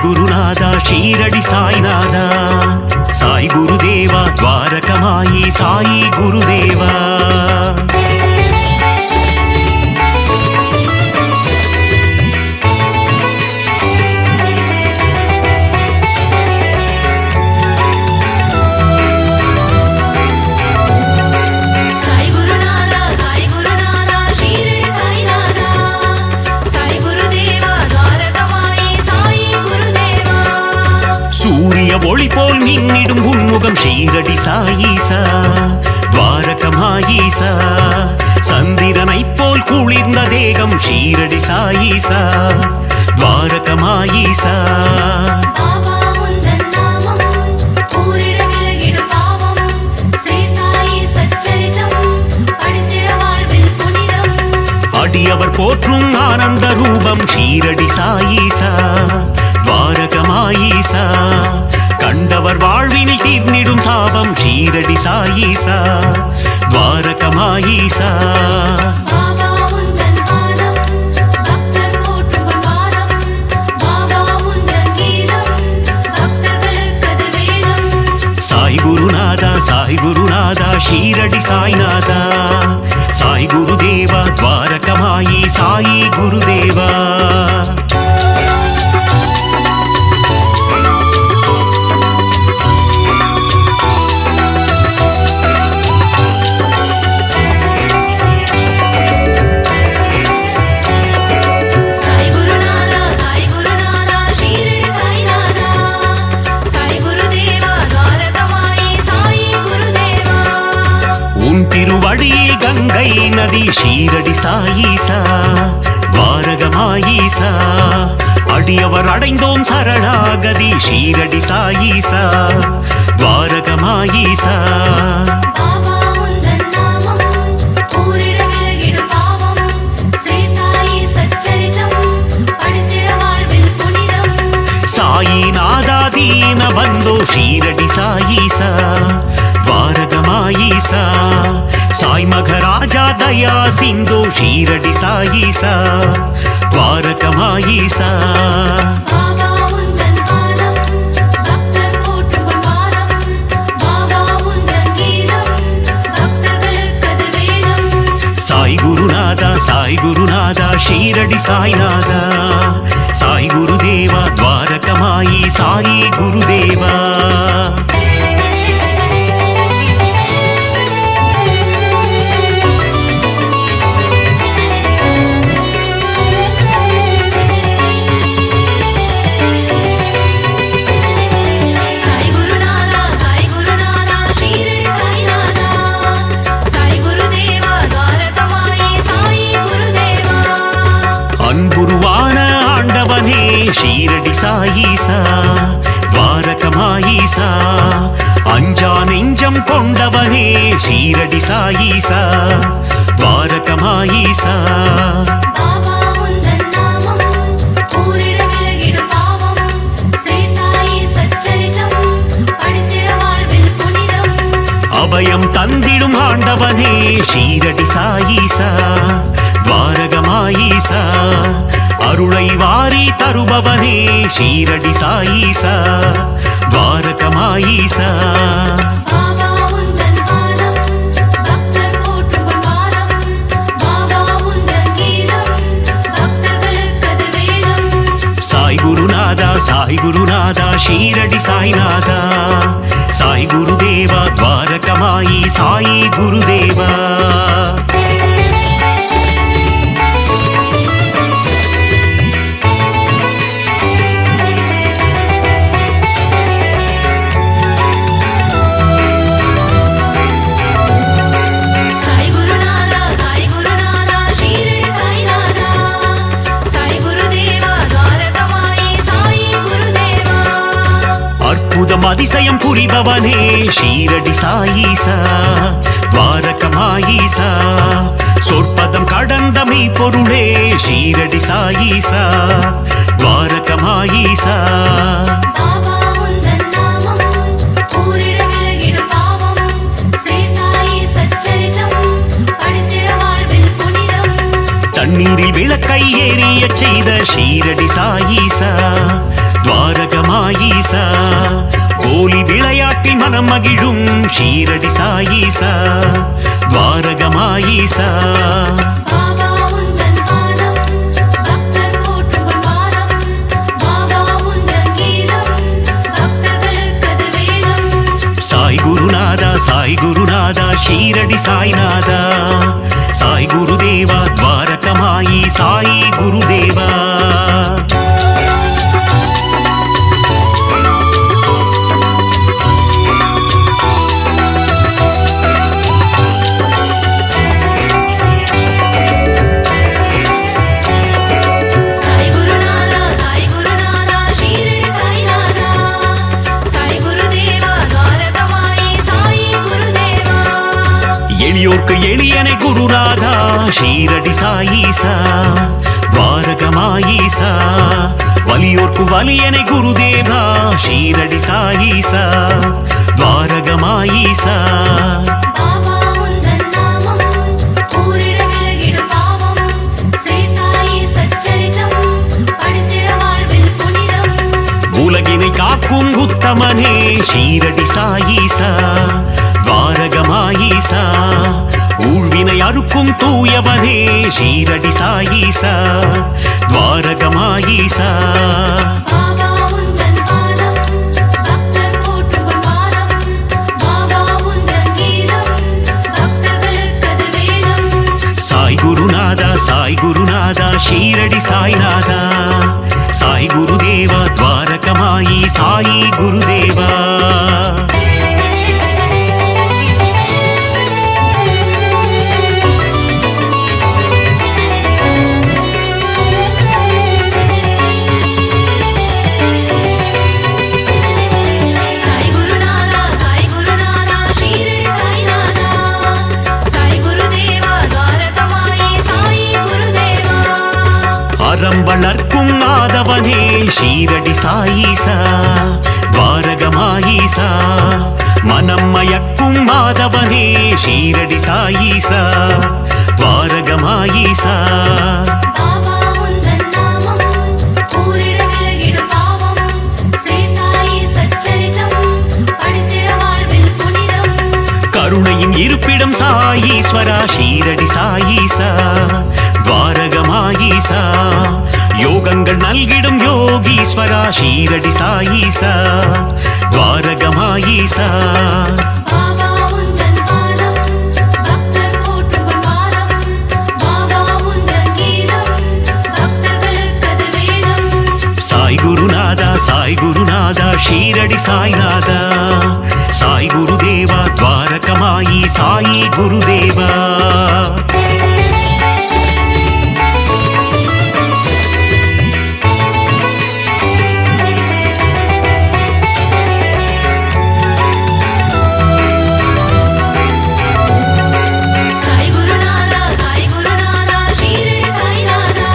குருநாதா ஷீரடி சாய்நாதா சாய் குருதேவா ద్వారకమాయి சாயி குருதேவா சாய் குருநாதா ஷீரடி சாய்நாதா சாய் குருதேவா ద్వారకమాయి சாயி குருதேவா சூரிய ஒளி போல் மின்னிடும் உன்முகம் ஷீரடி சாயீசா ద్వారకమాயீசா சந்திரனைப் போல் குளிர்ந்த தேகம் ஷீரடி சாயீசா ద్వారకమాயீசா பாபா உந்தன் நாமம் கூறிட விலகிடும் பாவம் ஸ்ரீ சாயி சச்சரிதம் படித்திட வாழ்வில் புனிதம் அடியவர் போற்றும் ஆனந்த ரூபம் ஷீரடி சாயீசா ద్వారకమాయீசா கண்டவர் வாழ்வினில் தீர்ந்திடும் சாபம் ஷீரடி சாயீசா ద్వారకమాయீசா பாபா உந்தன் பாதம் பக்தர் போற்றும் பாதம் பாபா உந்தன் கீதம் பக்தர்களுக்கது வேதம் சாய் குருநாதா ஷீரடி சாய்நாதா சாய் குருதேவா ద్వారకమాయి சாயி குருதேவா சாய் குருநாதா ஷீரடி சாய்நாதா சாய் குருதேவா ద్వారకమాయి சாயி குருதேவா உன் திருவடியில் கங்கை நதி ஷீரடி சாயீசா ద్వారకమాయீசா அடியவர் அடைந்தோம் சரணாகதி ஷீரடி சாயீசா ద్వారకమాయீசா பாபா உந்தன் நாமம் கூறிட விலகிடும் பாவம் ஸ்ரீ சாயி சச்சரிதம் படித்திட வாழ்வில் புனிதம் சாயிநாதா தீன பந்தோ ஷீரடி சாயீசா ద్వారకమాయీసా సాయి మగరాజా దయా సింధు షీరడి సాయీసా ద్వారకమాయీసా பாபா உந்தன் பாதம் பக்தர் போற்றும் பாதம் பாபா உந்தன் கீதம் பக்தர்களுக்கது வேதம் సాయి గురునాథా షీరడి సాయినాథా సాయి గురుదేవా ద్వారకమాయి సాయి గురుదేవా சாய் குருநாதா ஷீரடி சாய்நாதா சாய் குருதேவா ద్వారకమాయి சாயி குருதேவா அன்புருவான ஆண்டவனே ஷீரடி சாயீசா ద్వారకమాయీసా அஞ்சா நெஞ்சம் கொண்டவனே ஷீரடி சாயீசா ద్వారకమాయీసా பாபா உந்தன் நாமம் கூறிட விலகிடும் பாவம் ஸ்ரீ சாயி சச்சரிதம் படித்திட வாழ்வில் புனிதம் அபயம் தந்திடும் ஆண்டவனே ஷீரடி சாயீசா ద్వారకమాయీసా அருளை வாரி தருபவனே ஷீரடி சாயீசா ద్వారకమాయీసా பாபா உந்தன் பாதம் பக்தர் போற்றும் பாதம் பாபா உந்தன் கீதம் பக்தர்களுக்கது வேதம் சாய் குருநாதா ஷீரடி சாய்நாதா சாய் குருதேவா ద్వారకమాయి சாயி குருதேவா சாய் குருநாதா அற்புதம் அதிசயம் புரிபவனே ஷீரடி சாயீசா துவாரகமாயீசா சொற்பதம் கடந்த மெய்ப்பொருளே ஷீரடி சாயீசா துவாரகமாயீசா பாபா உந்தன் நாமம் கூறிட விலகிடும் பாவம் ஸ்ரீ சாயி சச்சரிதம் படித்திட வாழ்வில் புனிதம் தண்ணீரில் விளக்கை ஏறிய செய்த ஷீரடி சாயீசா துவாரகமாயீசா கோலி விளையாட்டி மனம் மகிழும் ஷீரடி சாயீசா துவாரகமாயீசா பாபா உந்தன் பாதம் பக்தர் போற்றும் பாதம் பாபா உந்தன் கீதம் பக்தர்களுக்கது வேதம் சாய் குருநாதா ஷீரடி சாய்நாதா சாய் குருதேவா துவாரகமாயி சாயி குருதேவா சாய் குருநாதா ஷீரடி சாய்நாதா சாய் குருதேவா துவாரகமாயி சாயி குருதேவா எளியோர்க்கு எளியனை குருநாதா ஷீரடி சாயீசா துவாரகமாயீசா வலியோர்க்கு வலியனை குருதேவா ஷீரடி சாயீசா துவாரகமாயீசா பாபா உந்தன் நாமம் கூறிட விலகிடும் பாவம் ஸ்ரீ சாயி சச்சரிதம் படித்திட வாழ்வில் புனிதம் உலகினை காக்கும் உத்தமனே ஷீரடி சாயீசா துவாரகமாயீசா ஊழ்வினை அறுக்கும் தூயவனே ஷீரடி சாயீசா துவாரகமாயீசா பாபா உந்தன் பாதம் பக்தர் போற்றும் பாதம் பாபா உந்தன் கீதம் பக்தர்களுக்கது வேதம் சாய் குருநாதா ஷீரடி சாய்நாதா சாய் குருதேவா துவாரகமாயி சாயி குருதேவா சாய் குருநாதா ஷீரடி சாய்நாதா சாய் குருதேவா துவாரகமாயி சாயி குருதேவா அறம் வளர்க்கும் ஆதவனே ஷீரடி சாயீசா துவாரகமாயீசா மனம் மயக்கும் மாதவனே ஷீரடி சாயீசா துவாரகமாயீசா பாபா உந்தன் நாமம் கூறிட விலகிடும் பாவம் ஸ்ரீ சாயி சச்சரிதம் படித்திட வாழ்வில் புனிதம் கருணையின் இருப்பிடம் சாயீஸ்வரா ஷீரடி சாயீசா துவாரகமாயீசா யோகங்கள் நல்கிடும் யோகீஸ்வரா ஷீரடி சாயீசா துவாரகமாயீசா பாபா உந்தன் பாதம் பக்தர் போற்றும் பாதம் பாபா உந்தன் கீதம் பக்தர்களுக்கது வேதம் சாய் குருநாதா ஷீரடி சாய்நாதா சாய் குருதேவா துவாரகமாயி சாயி குருதேவா. 「サイゴルナーダ」「サイゴルナーダ」「シーレリサイナーダ」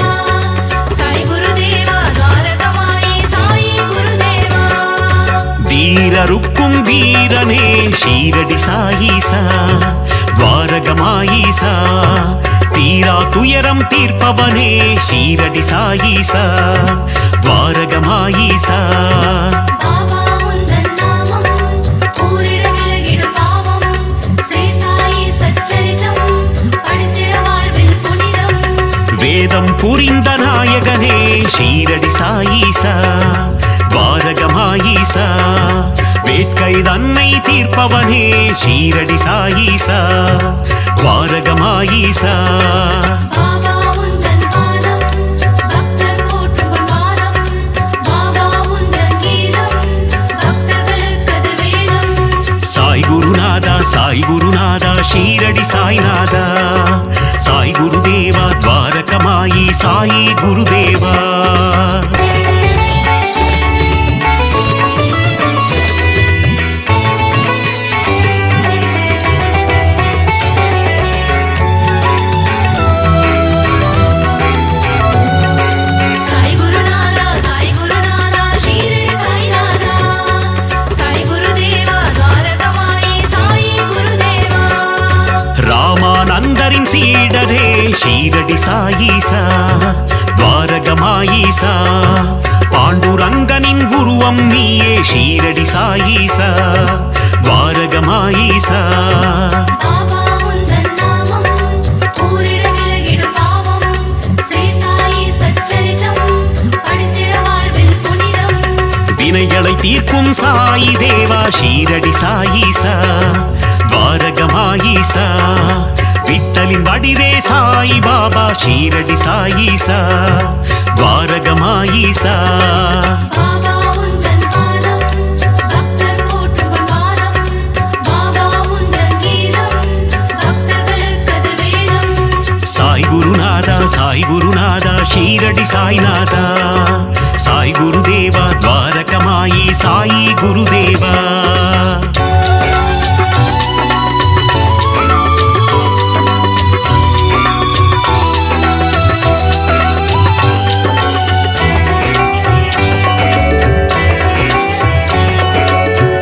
「サイゴルデーバー」「ドアラカマイ」「サイゴルデーバー」「ドアラカマイ」「サイゴルデーバー」「 சாய் குருநாதா சாய் குருநாதா ஷீரடி சாய்நாதா சாய் குருதேவா துவாரகமாயி சாயி குருதேவா. தீரருக்கும் வீரனே ஷீரடி சாயீசா துவாரகமாயீசா தீரா துயரம் தீர்ப்பவனே ஷீரடி சாயீசா துவாரகமாயீசா பாபா உந்தன் நாமம் கூறிட விலகிடும் பாவம் ஸ்ரீ சாயி சச்சரிதம் படித்திட வாழ்வில் புனிதம் வேதம் புரிந்த நாயகனே ஷீரடி சாயீசா துவாரகமாயீசா வேட்கை தன்னை தீர்ப்பவனே ஷீரடி சாயீசா துவாரகமாயீசா பாபா உந்தன் பாதம் பக்தர் போற்றும் பாதம் பாபா உந்தன் கீதம் பக்தர்களுக்கது வேதம் சாய் குருநாதா ஷீரடி சாய்நாதா சாய் குருதேவா துவாரகமாயி சாயி குருதேவா. நீடரே ஷீரடி சாயீசா துவாரகமாயீசா பாண்டுரங்கனின் உருவம் நீயே ஷீரடி சாயீசா துவாரகமாயீசா பாபா உந்தன் நாமம் கூறிட விலகிடும் பாவம் ஸ்ரீ சாயி சச்சரிதம் படித்திட வாழ்வில் புனிதம் வினைகளை தீர்க்கும் சாயி தேவா ஷீரடி சாயீசா துவாரகமாயீசா விட்டலின் வடிவே சாயி பாபா ஷீரடி சாயீசா துவாரகமாயீசா பாபா உந்தன் பாதம் பக்தர் போற்றும் பாதம் பாபா உந்தன் கீதம் பக்தர்களுக்கது வேதம் சாய் குருநாதா ஷீரடி சாய்நாதா சாய் குருதேவா துவாரகமாயி சாயி குருதேவா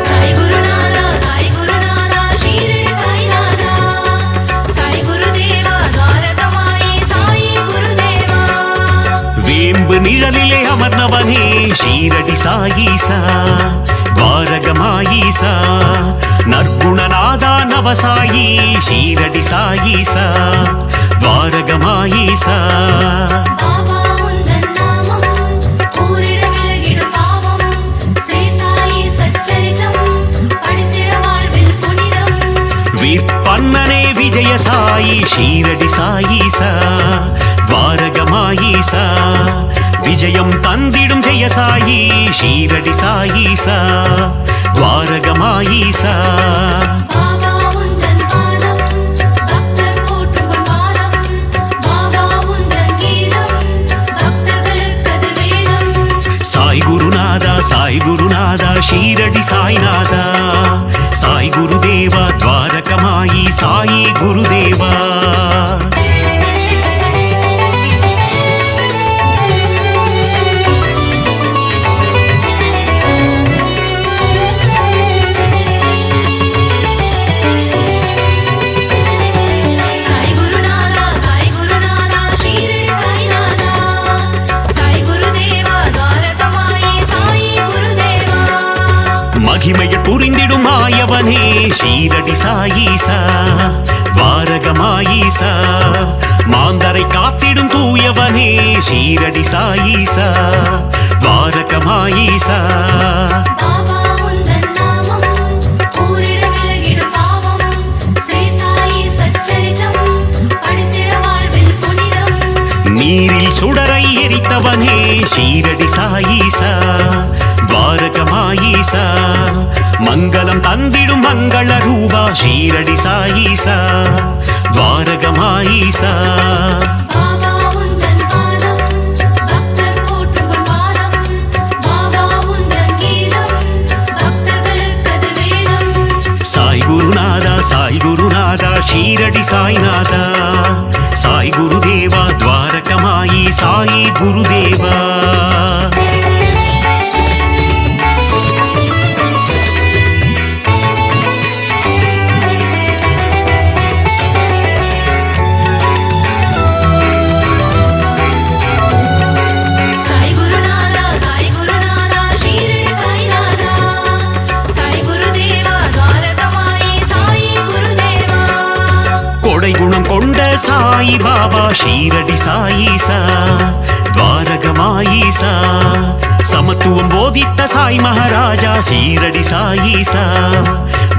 சாய் குருநாதா ஷீரடி சாய்நாதா சாய் குருதேவா துவாரகமாயி சாயி குருதேவா வேம்பு நிழலிலே அமர்ந்தவனே ஷீரடி சாயீசா துவாரகமாயீசா நற்குணநாதா நவசாயி ஷீரடி சாயீசா துவாரகமாயீசா பாபா உந்தன் நாமம் கூறிட விலகிடும் பாவம் ஸ்ரீ சாயி சச்சரிதம் படித்திட வாழ்வில் புனிதம் விற்பன்னனே விஜய சாயி ஷீரடி சாயீசா துவாரகமாயீசா விஜயம் தந்திடும் ஜெய சாயி ஷீரடி சாயீசா துவாரகமாயீசா பாபா உந்தன் பாதம் பக்தர் போற்றும் பாதம் பாபா உந்தன் கீதம் பக்தர்களுக்கது வேதம் சாய் குருநாதா ஷீரடி சாய்நாதா சாய் குருதேவா துவாரகமாயி சாயி குருதேவா சாய் குருநாதா ஷீரடி சாய்நாதா சாய் குருதேவா துவாரகமாயி சாயி குருதேவா மகிமையை புரிந்திடும் மாயவனே ஷீரடி சாயீசா துவாரகமாயீசா மாந்தரை காத்திடும் தூயவனே ஷீரடி சாயீசா துவாரகமாயீசா பாபா உந்தன் நாமம் கூறிட விலகிடும் பாவம் ஸ்ரீ சாயி சச்சரிதம் படித்திட வாழ்வில் புனிதம் நீரில் சுடரை எரித்தவனே ஷீரடி சாயீசா துவாரகமாயீசா மங்களம் தந்திடும் மங்கள ரூபா ஷீரடி சாயீசா துவாரகமாயீசா பாபா உந்தன் பாதம் பக்தர் போற்றும் பாதம் பாபா உந்தன் கீதம் பக்தர்களுக்கது வேதம் சாய் குருநாதா ஷீரடி சாய்நாதா சாய் குருதேவா துவாரகமாயி சாயி குருதேவா சாய் குருநாதா ஷீரடி சாய்நாதா சாய் குருதேவா துவாரகமாயி சாயி குருதேவா கொடை குணம் கொண்ட சாய் பாபா ஷீரடி சாயீசா துவாரகமாயீசா சமத்துவம் போதித்த சாய் மகாராஜா ஷீரடி சாயீசா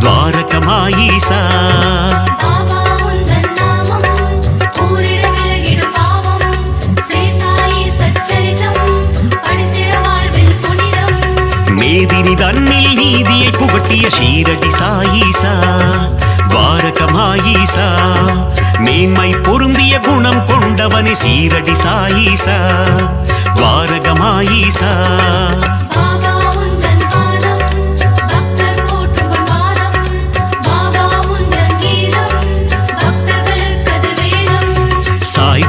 துவாரகமாயீசா பாபா உந்தன் நாமம் கூறிட விலகிடும் பாவம் ஸ்ரீ சாயி சச்சரிதம் படித்திட வாழ்வில் புனிதம் மேதினி தன்னில் நீதியை புகட்டிய ஷீரடி சாயீசா துவாரகமாயீசா மேன்மை பொருந்திய குணம் கொண்டவனே ஷீரடி சாயீசா துவாரகமாயீசா பாபா உந்தன் பாதம் பக்தர் போற்றும் பாதம் பாபா உந்தன் கீதம் பக்தர்களுக்கது வேதம் சாய்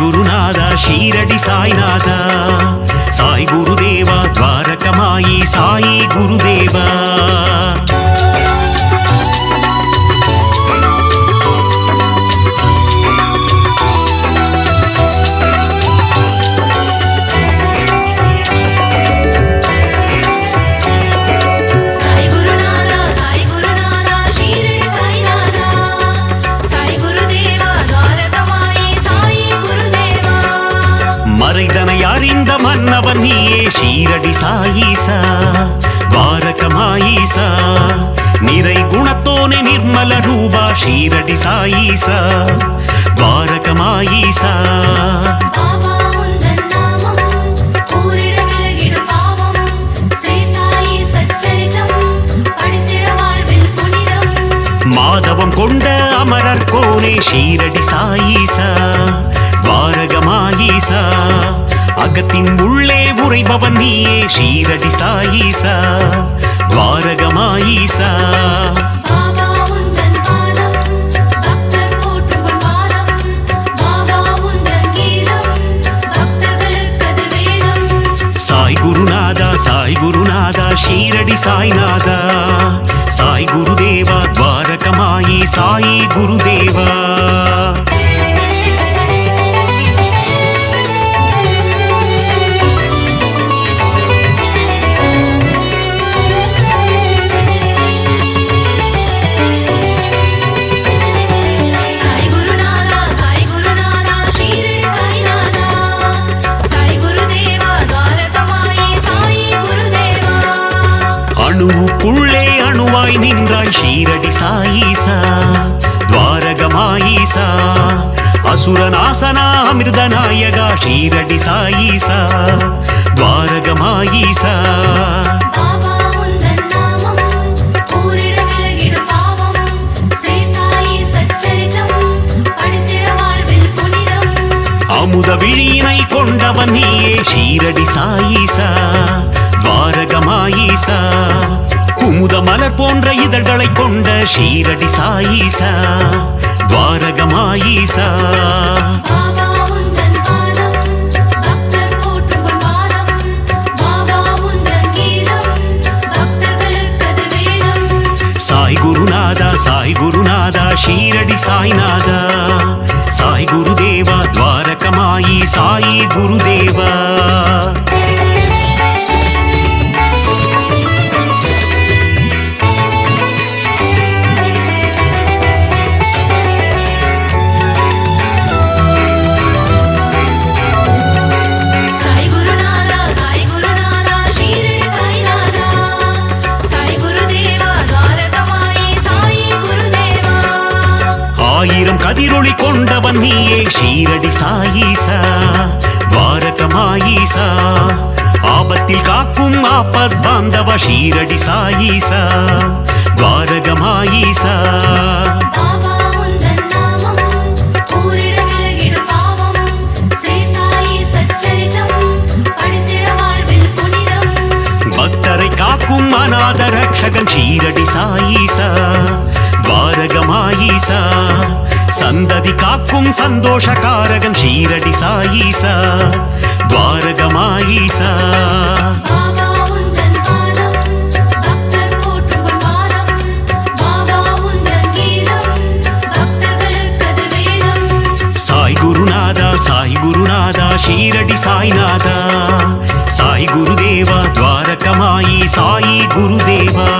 குருநாதா ஷீரடி சாய்நாதா சாய் குருதேவா துவாரகமாயி சாயி குருதேவா சொன்னவன் நீயே ஷீரடி சாயீசா துவாரகமாயீசா நிறை குணத்தோனே நிர்மல ரூபா ஷீரடி சாயீசா துவாரகமாயீசா பாபா உந்தன் நாமம் கூறிட விலகிடும் பாவம் ஸ்ரீ சாயி சச்சரிதம் படித்திட வாழ்வில் புனிதம் மாதவம் கொண்ட அமரர் கோனே ஷீரடி சாயீசா துவாரகமாயீசா அகத்தின் உள்ளே உறைபவன் நீயே ஷீரடி சாயீசா துவாரகமாயீசா பாபா உந்தன் பாதம் பக்தர் போற்றும் பாதம் பாபா உந்தன் கீதம் பக்தர்களுக்கது வேதம் சாய் குருநாதா ஷீரடி சாய்நாதா சாய் குருதேவா துவாரகமாயி சாயி குருதேவா சாய் குருநாதா ஷீரடி சாய்நாதா சாய் குருதேவா துவாரகமாயி சாயி குருதேவா அணுவுக்குள்ளே அணுவாய் நின்றாய் ஷீரடி சாயீசா துவாரகமாயீசா அசுரநாசனா அமிர்தநாயகா ஷீரடி சாயீசா துவாரகமாயீசா பாபா உந்தன் நாமம் கூறிட விலகிடும் பாவம் ஸ்ரீ சாயி சச்சரிதம் படித்திட வாழ்வில் புனிதம் அமுத விழியினை கொண்டவன் நீயே ஷீரடி சாயீசா துவாரகமாயீசா குமுத மலர் போன்ற இதழ்களை கொண்ட ஷீரடி சாயீசா துவாரகமாயீசா பாபா உந்தன் பாதம் பக்தர் போற்றும் பாதம் பாபா உந்தன் கீதம் பக்தர்களுக்கது வேதம் சாய் குருநாதா ஷீரடி சாய்நாதா சாய் குருதேவா துவாரகமாயி சாயி குருதேவா சாய் குருநாதா ஷீரடி சாய்நாதா சாய் குருதேவா துவாரகமாயி சாயி குருதேவா ஆயிரம் கதிரொளி கொண்டவன் நீயே ஷீரடி சாயீசா துவாரகமாயீசா ஆபத்தில் காக்கும் ஆபத் பாந்தவ ஷீரடி சாயீசா துவாரகமாயீசா பாபா உந்தன் நாமம் கூறிட விலகிடும் பாவம் ஸ்ரீ சாயி சச்சரிதம் படித்திட வாழ்வில் புனிதம் பக்தரை காக்கும் அநாத ரட்சகன் ஷீரடி சாயீசா துவாரகமாயீசா சந்ததி காக்கும் சந்தோஷகாரகன் ஷீரடி சாயீசா துவாரகமாயீசா பாபா உந்தன் பாதம் பக்தர் போற்றும் பாதம் பாபா உந்தன் கீதம் பக்தர்களுக்கது வேதம் சாய் குருநாதா ஷீரடி சாய்நாதா சாய் குருதேவா துவாரகமாயி சாயி குருதேவா